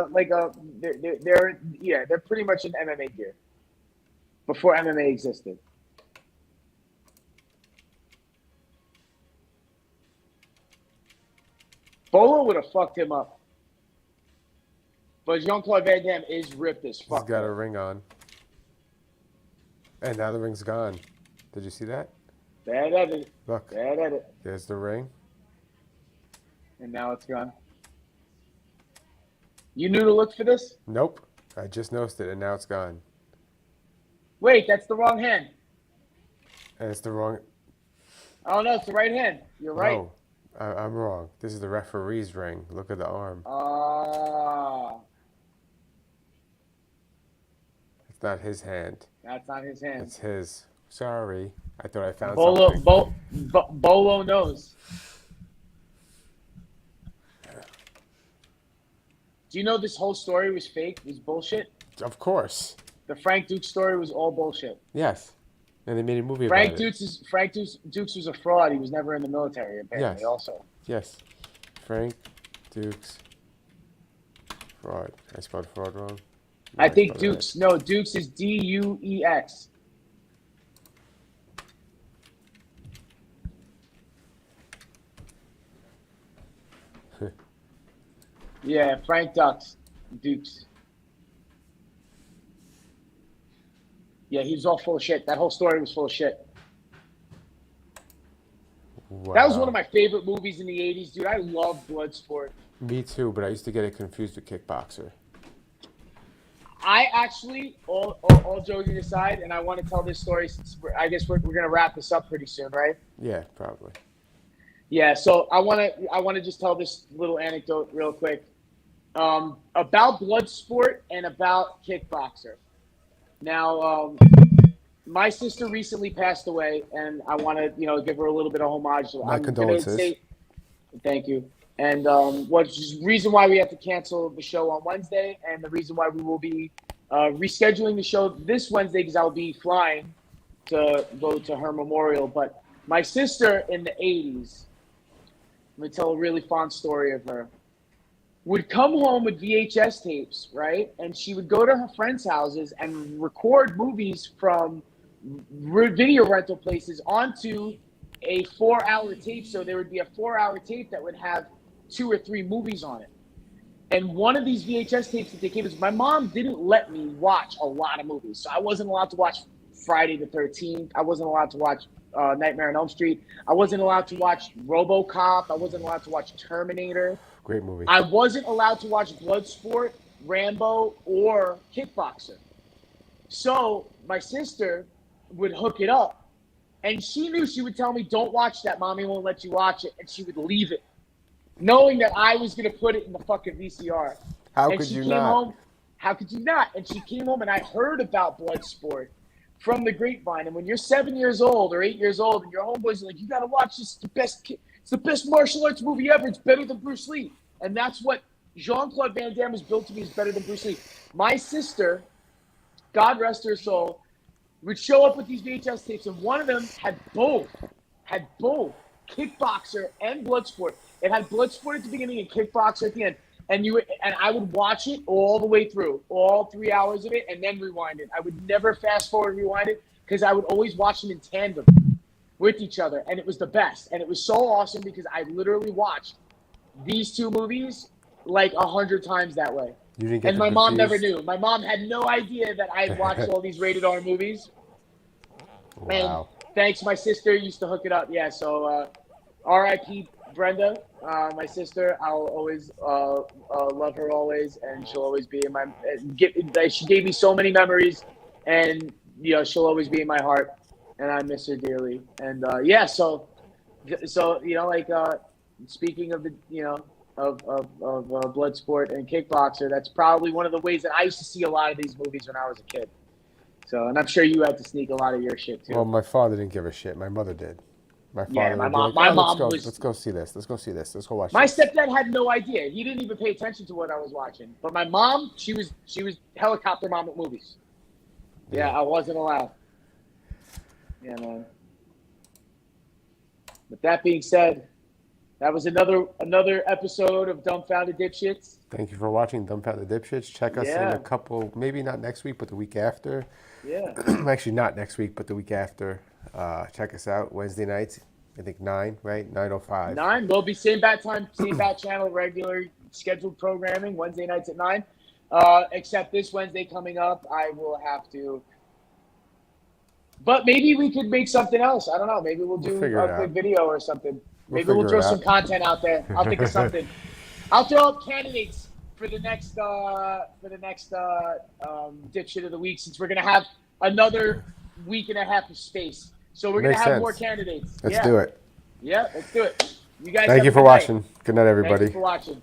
pretty much in MMA gear before MMA existed. Bolo would have fucked him up, but Jean-Claude Van Damme is ripped as fuck. He's got a ring on, and now the ring's gone. Did you see that? Bad edit. Look, Bad edit. there's the ring. And now it's gone. You knew to look for this? Nope. I just noticed it, and now it's gone. Wait, that's the wrong hand. And it's the wrong... Oh, no, it's the right hand. You're right. No, I'm wrong. This is the referee's ring. Look at the arm. It's not his hand. That's not his hand. It's his. Sorry. I thought I found Bolo, something. Bolo knows. Do you know this whole story was fake? It was bullshit? Of course. The Frank Dukes story was all bullshit. Yes. And they made a movie Frank about it. Frank Dukes was a fraud. He was never in the military, apparently, Yes. also. Yes. Frank Dukes. Fraud. I spelled fraud wrong. No, I think spelled Dukes. No, Dukes is Dux. Yeah, Frank Dukes. Yeah, he was all full of shit. That whole story was full of shit. Wow. That was one of my favorite movies in the 80s, dude. I love Bloodsport. Me too, but I used to get it confused with Kickboxer. I actually, all joking aside, and I want to tell this story since I guess we're going to wrap this up pretty soon, right? Yeah, probably. Yeah, so I want to just tell this little anecdote real quick about Bloodsport and about Kickboxer. Now, my sister recently passed away, and I want to give her a little bit of homage. My condolences. Thank you. And what's the reason why we have to cancel the show on Wednesday, and the reason why we will be rescheduling the show this Wednesday because I'll be flying to go to her memorial. But my sister in the 80s, let me tell a really fond story of her, would come home with VHS tapes, right? And she would go to her friends' houses and record movies from video rental places onto a 4-hour tape. So there would be a 4-hour tape that would have 2 or 3 movies on it. And one of these VHS tapes that they gave us, my mom didn't let me watch a lot of movies. So I wasn't allowed to watch Friday the 13th. I wasn't allowed to watch Nightmare on Elm Street. I wasn't allowed to watch RoboCop. I wasn't allowed to watch Terminator. Great movie. I wasn't allowed to watch Bloodsport, Rambo, or Kickboxer. So my sister would hook it up, and she knew she would tell me, "Don't watch that. Mommy won't let you watch it," and she would leave it, knowing that I was going to put it in the fucking VCR. How could you not? How could you not? And she came home, and I heard about Bloodsport from the grapevine. And when you're 7 years old or 8 years old, and your homeboys are like, "You got to watch this. It's the best martial arts movie ever. It's better than Bruce Lee." And that's what Jean-Claude Van Damme was built to be, is better than Bruce Lee. My sister, God rest her soul, would show up with these VHS tapes, and one of them had both Kickboxer and Bloodsport. It had Bloodsport at the beginning and Kickboxer at the end. And I would watch it all the way through, all 3 hours of it, and then rewind it. I would never fast forward and rewind it because I would always watch them in tandem with each other, and it was the best. And it was so awesome because I literally watched these 2 movies like 100 times that way. You didn't get and my mom never knew. My mom had no idea that I had watched all these rated R movies. Wow. And thanks, my sister used to hook it up. Yeah, so R.I.P. Brenda, my sister. I'll always love her always, and she'll always be in my. She gave me so many memories, and she'll always be in my heart, and I miss her dearly. And so speaking of the of Bloodsport and Kickboxer, that's probably one of the ways that I used to see a lot of these movies when I was a kid. So, and I'm sure you had to sneak a lot of your shit too. Well, my father didn't give a shit. My mother did. My father Yeah, my would be mom. like, My "Oh, mom let's was. go see this. Let's go see this. Let's go watch My this." stepdad had no idea. He didn't even pay attention to what I was watching. But my mom, she was helicopter mom at movies. Yeah, I wasn't allowed. Yeah, man. With that being said, that was another episode of Dumbfounded Dipshits. Thank you for watching Dumbfounded Dipshits. Check us in Yeah. a couple, maybe not next week, but the week after. Yeah. Actually, not next week, but the week after. Check us out Wednesday nights. I think 9, right? 9:05. 9. We'll be same bat time, same bat channel, regular scheduled programming, Wednesday nights at 9. Except this Wednesday coming up, I will have to. But maybe we could make something else. I don't know. Maybe we'll do a quick video or something. Maybe we'll throw some content out there. I'll think of something. I'll throw up candidates for the next dipshit of the week, since we're gonna have another week and a half of space. So we're gonna have more candidates. Let's do it. Yeah, let's do it. You guys. Thank you for watching. Good night, everybody. Thank you for watching.